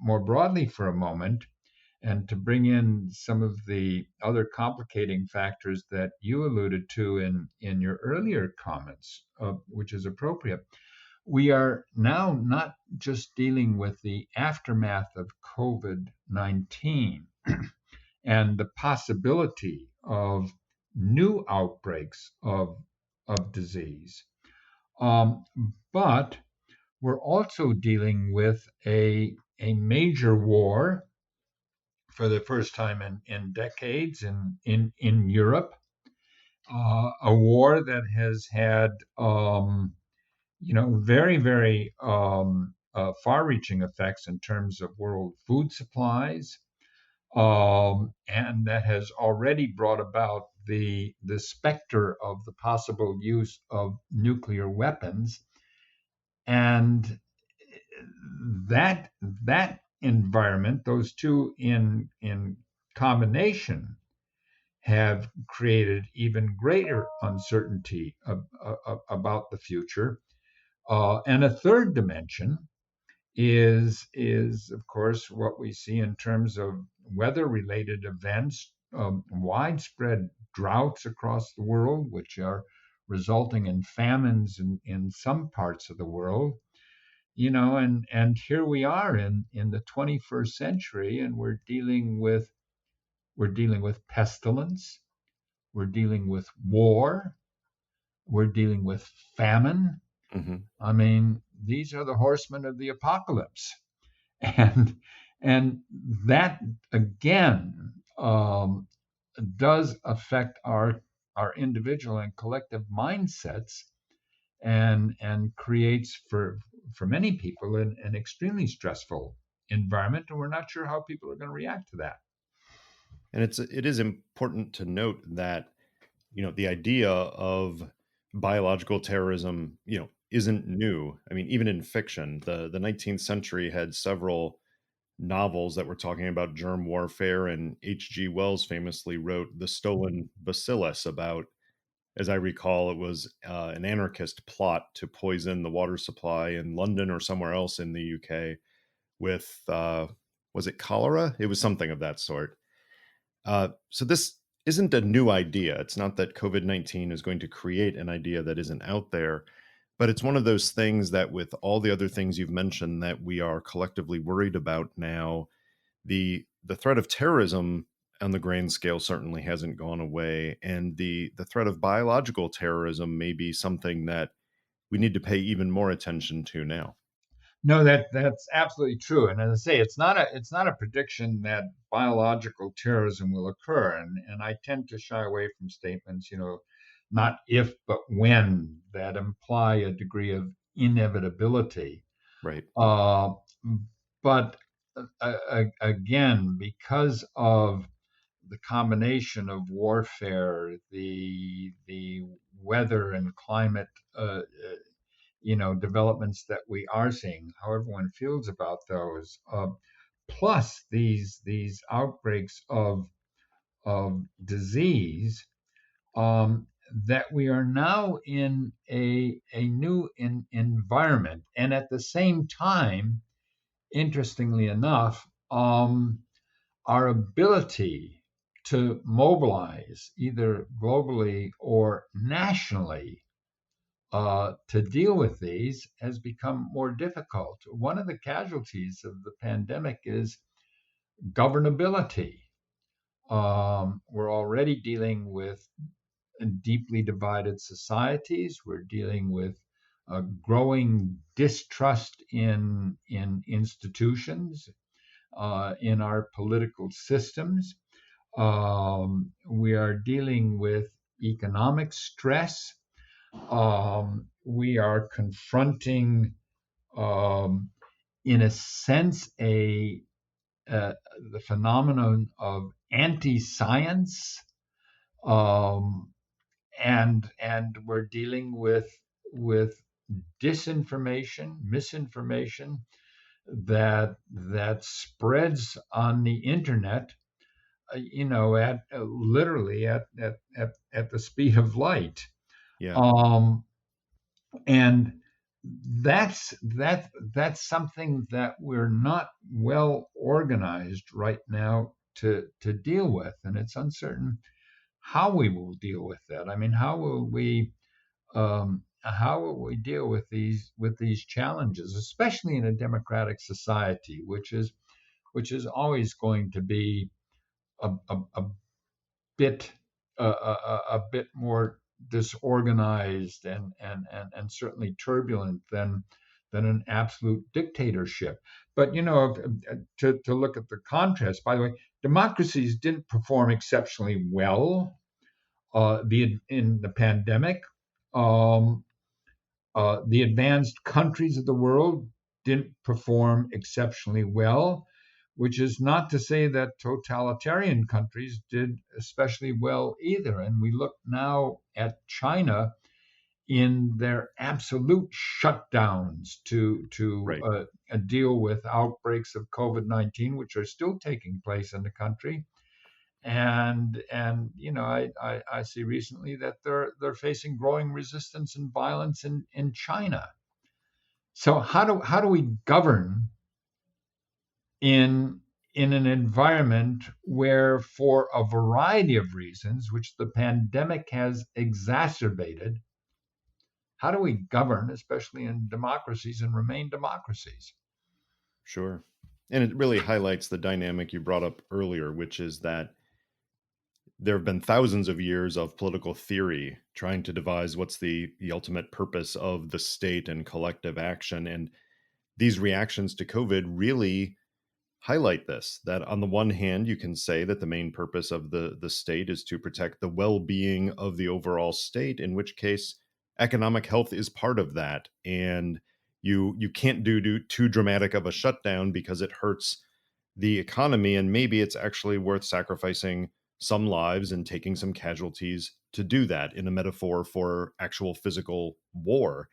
broadly for a moment, and to bring in some of the other complicating factors that you alluded to in your earlier comments, which is appropriate. We are now not just dealing with the aftermath of COVID-19 and the possibility of new outbreaks of disease, but we're also dealing with a major war for the first time in decades in Europe, a war that has had very far-reaching effects in terms of world food supplies, and that has already brought about the specter of the possible use of nuclear weapons, and that environment, those two in combination, have created even greater uncertainty about the future. And a third dimension is of course what we see in terms of weather-related events, widespread droughts across the world, which are resulting in famines in some parts of the world. And here we are in the 21st century, and we're dealing with pestilence, we're dealing with war, we're dealing with famine. Mm-hmm. I mean, these are the horsemen of the apocalypse, and and that again does affect our individual and collective mindsets, and creates for many people an extremely stressful environment, and we're not sure how people are going to react to that. And it is important to note that the idea of biological terrorism isn't new. I mean, even in fiction, the 19th century had several novels that were talking about germ warfare, and H.G. Wells famously wrote The Stolen Bacillus about, as I recall, it was an anarchist plot to poison the water supply in London or somewhere else in the UK with was it cholera? It was something of that sort. So this isn't a new idea. It's not that COVID-19 is going to create an idea that isn't out there, but it's one of those things that, with all the other things you've mentioned that we are collectively worried about now, the threat of terrorism on the grand scale certainly hasn't gone away, and the threat of biological terrorism may be something that we need to pay even more attention to now. No, that's absolutely true. And as I say, it's not a prediction that biological terrorism will occur. And I tend to shy away from statements, not if but when, that imply a degree of inevitability. Right. But again, because of the combination of warfare, the weather and climate developments that we are seeing, however one feels about those, plus these outbreaks of disease, that we are now in a new environment, and at the same time, interestingly enough, our ability to mobilize either globally or nationally to deal with these has become more difficult. One of the casualties of the pandemic is governability. We're already dealing with deeply divided societies. We're dealing with growing distrust in institutions, in our political systems. We are dealing with economic stress. We are confronting, in a sense, the phenomenon of anti-science, and we're dealing with disinformation, misinformation that spreads on the internet, at literally at the speed of light. Yeah. And that's something that we're not well organized right now to deal with, and it's uncertain how we will deal with that. I mean, how will we deal with these challenges, especially in a democratic society, which is always going to be a bit a bit more disorganized and certainly turbulent than an absolute dictatorship. But to look at the contrast, by the way, democracies didn't perform exceptionally well in the pandemic. Um, the advanced countries of the world didn't perform exceptionally well, which is not to say that totalitarian countries did especially well either. And we look now at China in their absolute shutdowns to Right. deal with outbreaks of COVID-19, which are still taking place in the country. And I see recently that they're facing growing resistance and violence in China. So how do we govern in an environment where, for a variety of reasons, which the pandemic has exacerbated, how do we govern, especially in democracies, and remain democracies? Sure. And it really highlights the dynamic you brought up earlier, which is that there have been thousands of years of political theory trying to devise what's the ultimate purpose of the state and collective action. And these reactions to COVID really highlight this, that on the one hand, you can say that the main purpose of the state is to protect the well-being of the overall state, in which case economic health is part of that. And you can't do too dramatic of a shutdown because it hurts the economy, and maybe it's actually worth sacrificing some lives and taking some casualties to do that, in a metaphor for actual physical war.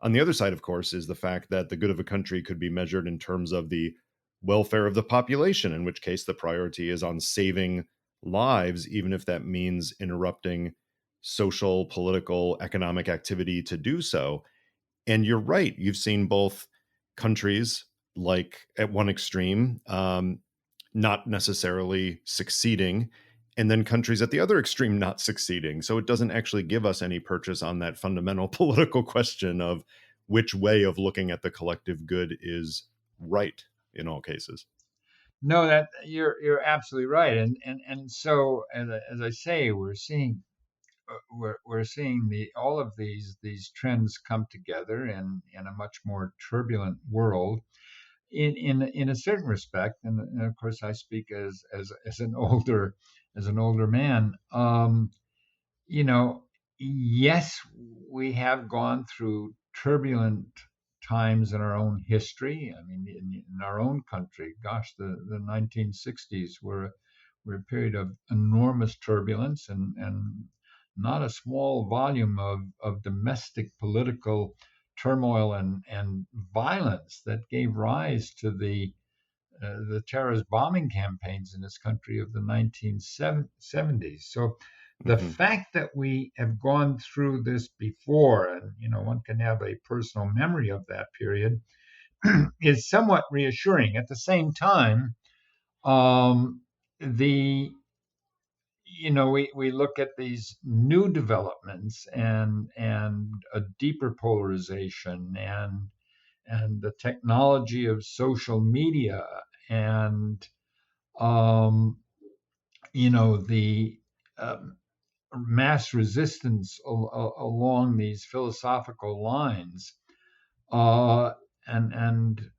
On the other side, of course, is the fact that the good of a country could be measured in terms of the welfare of the population, in which case the priority is on saving lives, even if that means interrupting social, political, economic activity to do so. And you're right. You've seen both countries, like at one extreme, not necessarily succeeding, and then countries at the other extreme not succeeding. So it doesn't actually give us any purchase on that fundamental political question of which way of looking at the collective good is right in all cases. No, that you're absolutely right, and so as I say, we're seeing all of these trends come together in a much more turbulent world. In a certain respect, and of course I speak as an older man. You know, yes, we have gone through turbulent times in our own history. I mean, in our own country, gosh, the 1960s were a period of enormous turbulence and not a small volume of domestic political turmoil and violence that gave rise to the terrorist bombing campaigns in this country of the 1970s. So the Mhm. fact that we have gone through this before, and one can have a personal memory of that period, is somewhat reassuring. At the same time, um, the we look at these new developments and a deeper polarization and the technology of social media and the mass resistance along these philosophical lines, uh, and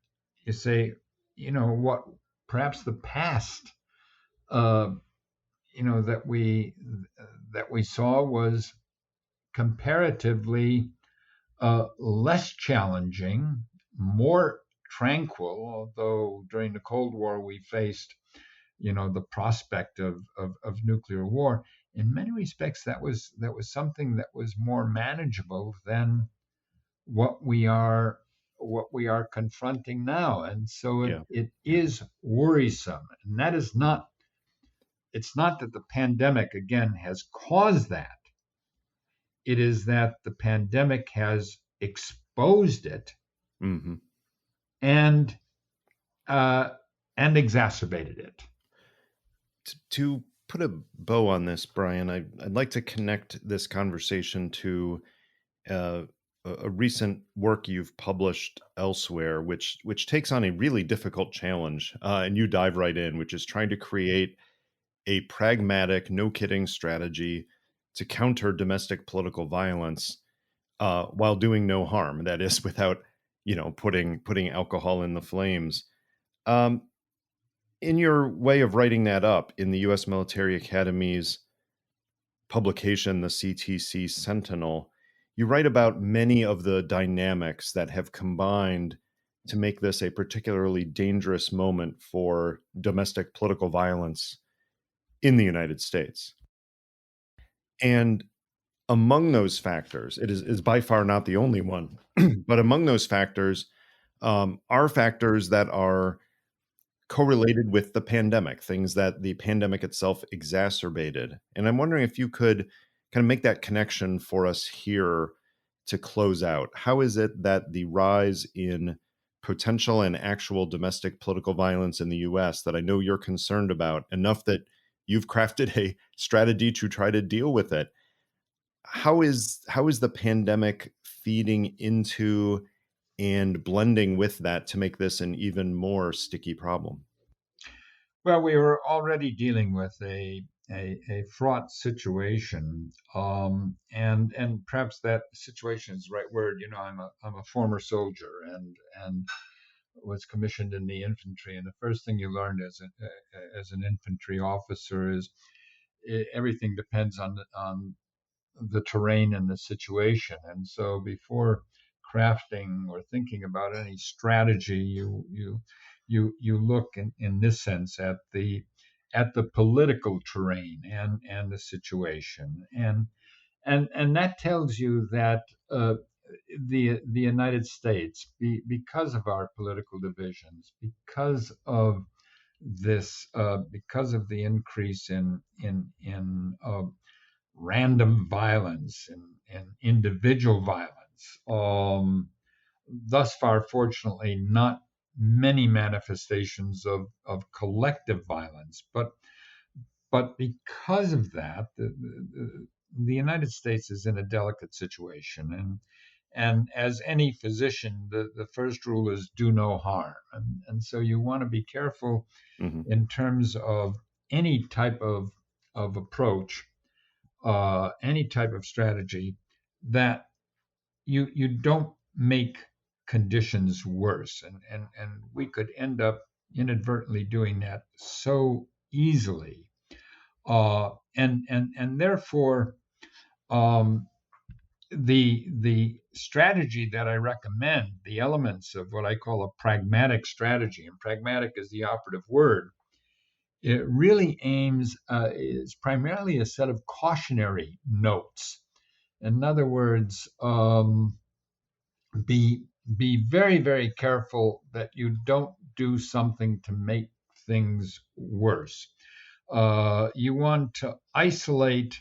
you say, what perhaps the past, uh, that we saw was comparatively less challenging, more tranquil. Although during the Cold War we faced, the prospect of nuclear war. In many respects, that was something that was more manageable than what we are confronting now. And so Yeah. it is worrisome. And that is not it's not that the pandemic again has caused that. It is that the pandemic has exposed it hmm and uh, exacerbated it. To put a bow on this, Brian, I'd like to connect this conversation to uh, a recent work you've published elsewhere, which takes on a really difficult challenge, and you dive right in, which is trying to create a pragmatic, no kidding strategy to counter domestic political violence while doing no harm. That is, without putting alcohol in the flames. Um, in your way of writing that up in the U.S. Military Academy's publication, the CTC Sentinel, you write about many of the dynamics that have combined to make this a particularly dangerous moment for domestic political violence in the United States. And among those factors, it is by far not the only one, but among those factors are factors that are correlated with the pandemic, things that the pandemic itself exacerbated. And I'm wondering if you could kind of make that connection for us here to close out. How is it that the rise in potential and actual domestic political violence in the US that I know you're concerned about enough that you've crafted a strategy to try to deal with it? How is the pandemic feeding into and blending with that to make this an even more sticky problem? Well, we were already dealing with a fraught situation, and perhaps that situation is the right word. I'm a former soldier and was commissioned in the infantry, and the first thing you learn as an infantry officer is everything depends on the terrain and the situation. And so before crafting or thinking about any strategy, you look in this sense at the political terrain and the situation. And that tells you that the United States, because of our political divisions, because of the increase in random violence and individual violence. Thus far, fortunately, not many manifestations of collective violence, but because of that, the United States is in a delicate situation, and as any physician, the first rule is do no harm, and so you want to be careful hmm in terms of any type of approach, any type of strategy, that you don't make conditions worse, and we could end up inadvertently doing that so easily, and therefore, um, the strategy that I recommend, the elements of what I call a pragmatic strategy, and pragmatic is the operative word. It really is primarily a set of cautionary notes. In other words, be very, very careful that you don't do something to make things worse. You want to isolate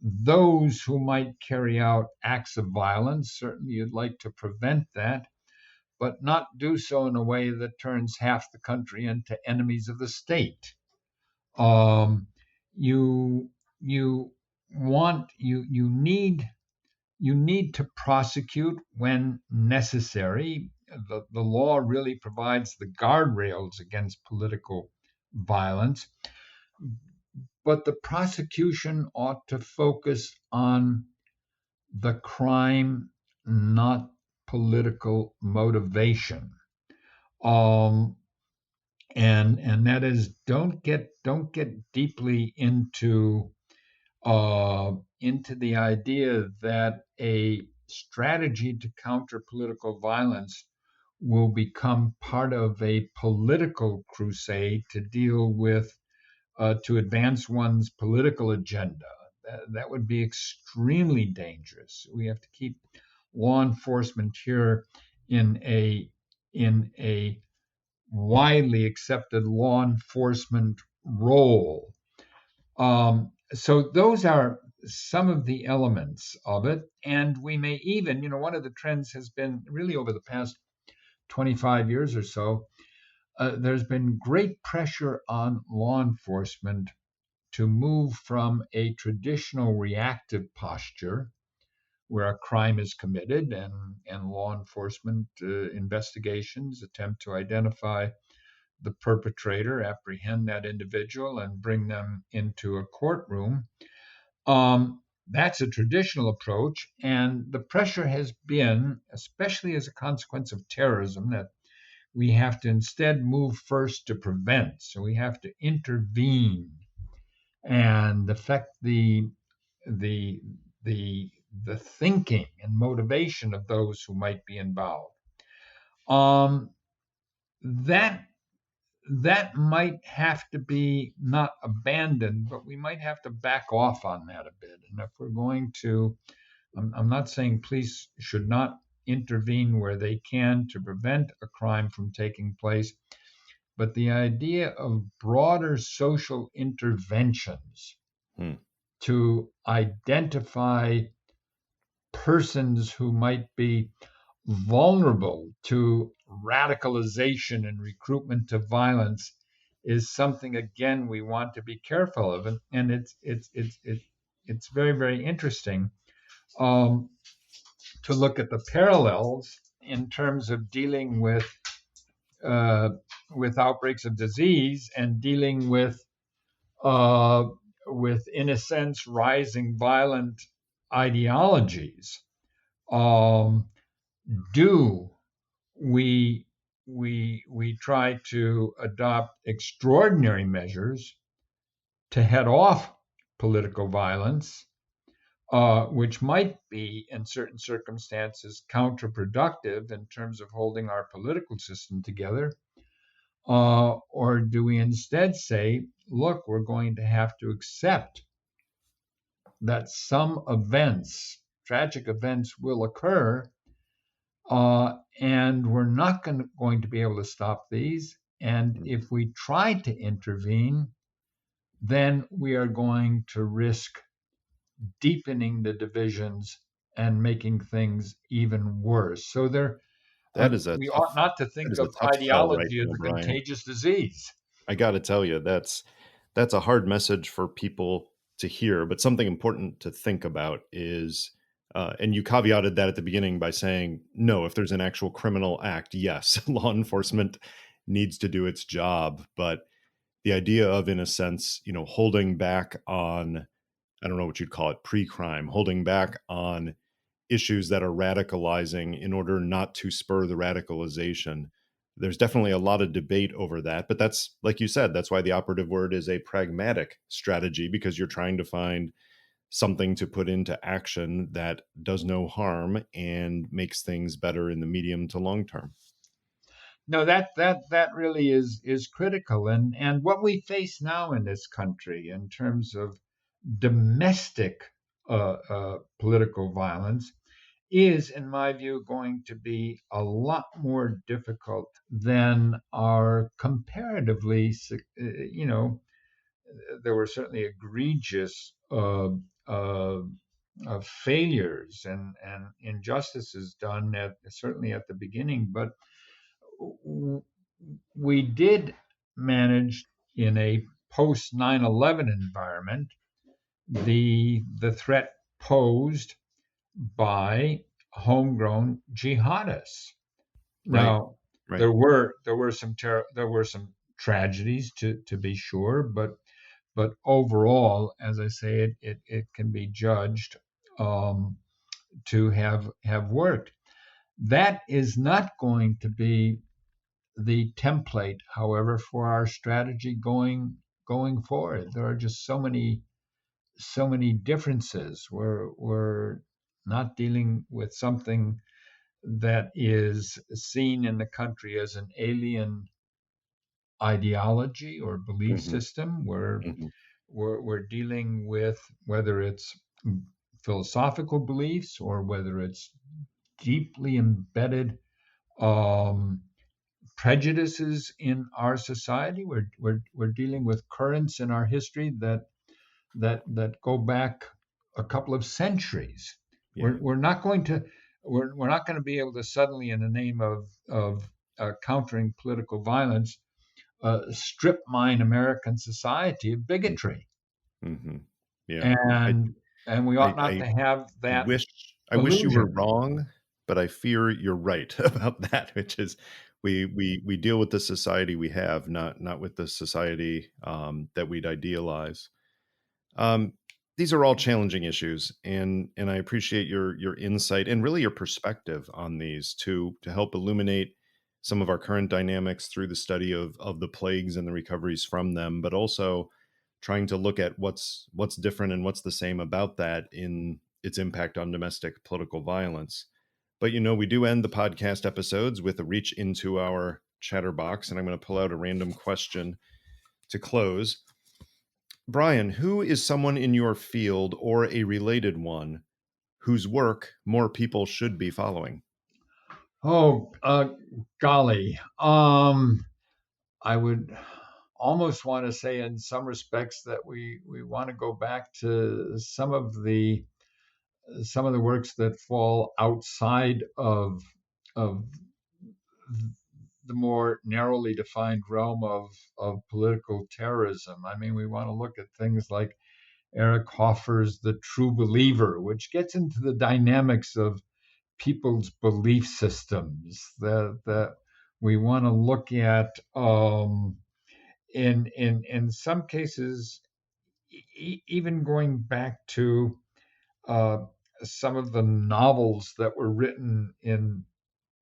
those who might carry out acts of violence. Certainly, you'd like to prevent that, but not do so in a way that turns half the country into enemies of the state. Um, you you want you need to prosecute when necessary. The law really provides the guardrails against political violence, but the prosecution ought to focus on the crime, not political motivation. Um, and that is, don't get deeply into the idea that a strategy to counter political violence will become part of a political crusade to deal with to advance one's political agenda. That would be extremely dangerous. We have to keep law enforcement here in a widely accepted law enforcement role. So those are some of the elements of it. And we may even, one of the trends has been really over the past 25 years or so, there's been great pressure on law enforcement to move from a traditional reactive posture where a crime is committed and law enforcement investigations attempt to identify the perpetrator, apprehend that individual, and bring them into a courtroom. That's a traditional approach, and the pressure has been, especially as a consequence of terrorism, that we have to instead move first to prevent. So we have to intervene and affect the the thinking and motivation of those who might be involved. Um, that that might have to be not abandoned, but we might have to back off on that a bit. And if we're going to, I'm not saying police should not intervene where they can to prevent a crime from taking place, but the idea of broader social interventions to identify persons who might be vulnerable to radicalization and recruitment to violence is something, again, we want to be careful of, and it's very, very interesting to look at the parallels in terms of dealing with outbreaks of disease and dealing with, in a sense, rising violent ideologies. Do we try to adopt extraordinary measures to head off political violence, which might be, in certain circumstances, counterproductive in terms of holding our political system together? Or do we instead say, look, we're going to have to accept that some events, tragic events, will occur, and we're not going to be able to stop these. And if we try to intervene, then we are going to risk deepening the divisions and making things even worse. So we ought not to think of ideology as a contagious disease. I got to tell you, that's a hard message for people to hear, but something important to think about is, and you caveated that at the beginning by saying, no, if there's an actual criminal act, yes, law enforcement needs to do its job. But the idea of, in a sense, holding back on, I don't know what you'd call it, pre-crime, holding back on issues that are radicalizing in order not to spur the radicalization. There's definitely a lot of debate over that, but that's, like you said, that's why the operative word is a pragmatic strategy, because you're trying to find something to put into action that does no harm and makes things better in the medium to long term. No, that really is critical, and what we face now in this country in terms of domestic political violence is, in my view, going to be a lot more difficult than our comparatively, there were certainly egregious failures and injustices done certainly at the beginning, but we did manage in a post 9/11 environment, the threat posed by homegrown jihadists. Right. Now, Right. there were some tragedies to be sure, but overall, as I say, it can be judged to have worked. That is not going to be the template, however, for our strategy going forward. There are just so many differences. We're not dealing with something that is seen in the country as an alien ideology or belief Hmm. system. We're Hmm. we're, we're dealing with whether it's philosophical beliefs or whether it's deeply embedded um, prejudices in our society. We're dealing with currents in our history that go back a couple of centuries. Yeah. We're not going to we're not going to be able to suddenly, in the name of countering political violence, strip mine American society of bigotry, Hmm. Yeah. and we ought not I to have that wish you were illusion. wrong, but I fear you're right about that, which is we deal with the society we have, not with the society that we'd idealize. Um, these are all challenging issues, and I appreciate your insight and really your perspective on these to help illuminate some of our current dynamics through the study of the plagues and the recoveries from them, but also trying to look at what's different and what's the same about that in its impact on domestic political violence. But we do end the podcast episodes with a reach into our chatterbox, and I'm going to pull out a random question to close. Brian, who is someone in your field or a related one whose work more people should be following? Oh, golly. I would almost want to say, in some respects, that we want to go back to some of the works that fall outside of the more narrowly defined realm of political terrorism. I mean, we want to look at things like Eric Hoffer's The True Believer, which gets into the dynamics of people's belief systems that we want to look at. In some cases, even going back to uh, some of the novels that were written in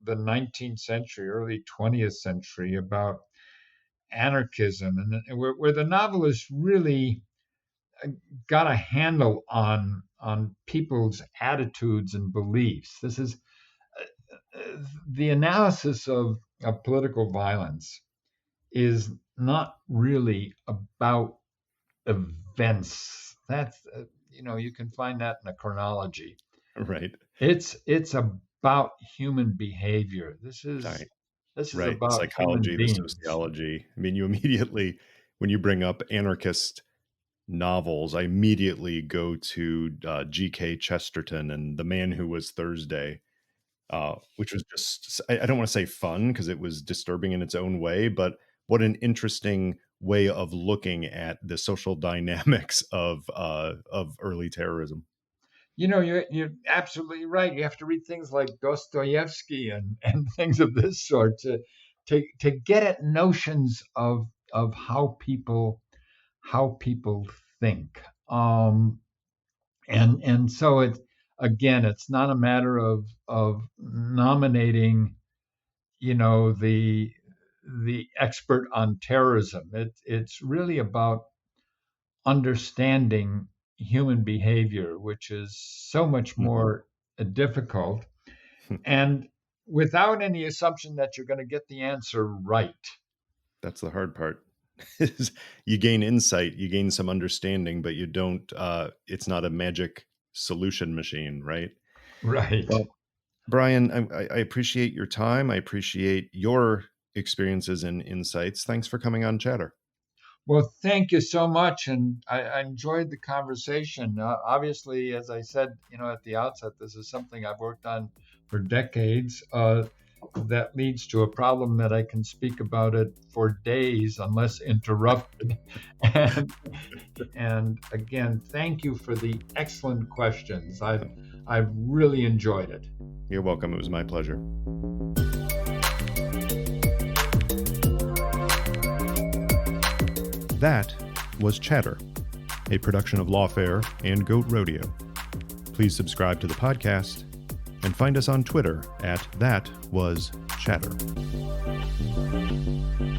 the 19th century, early 20th century, about anarchism, and where the novelists really got a handle on people's attitudes and beliefs. This is the analysis of political violence is not really about events. That's you can find that in a chronology. Right. It's about human behavior. This is Right. this is Right. The about human psychology, the beings. sociology. I mean, you immediately, when you bring up anarchist novels, I immediately go to G.K. Chesterton and The Man Who Was Thursday, which was just, I don't want to say fun because it was disturbing in its own way, but what an interesting way of looking at the social dynamics of early terrorism. You're absolutely right. You have to read things like Dostoevsky and things of this sort to get at notions of how people think. And so it's not a matter of nominating, the expert on terrorism. It's really about understanding human behavior, which is so much Mhm. more difficult, and without any assumption that you're going to get the answer right. That's the hard part. Is you gain insight, you gain some understanding, but you don't. It's not a magic solution machine, right? Right. Well, Brian, I appreciate your time. I appreciate your experiences and insights. Thanks for coming on Chatter. Well, thank you so much, and I enjoyed the conversation. Obviously, as I said, at the outset, this is something I've worked on for decades. that leads to a problem that I can speak about it for days unless interrupted. And again, thank you for the excellent questions. I've really enjoyed it. You're welcome. It was my pleasure. That was Chatter, a production of Lawfare and Goat Rodeo. Please subscribe to the podcast and find us on Twitter at ThatWasChatter.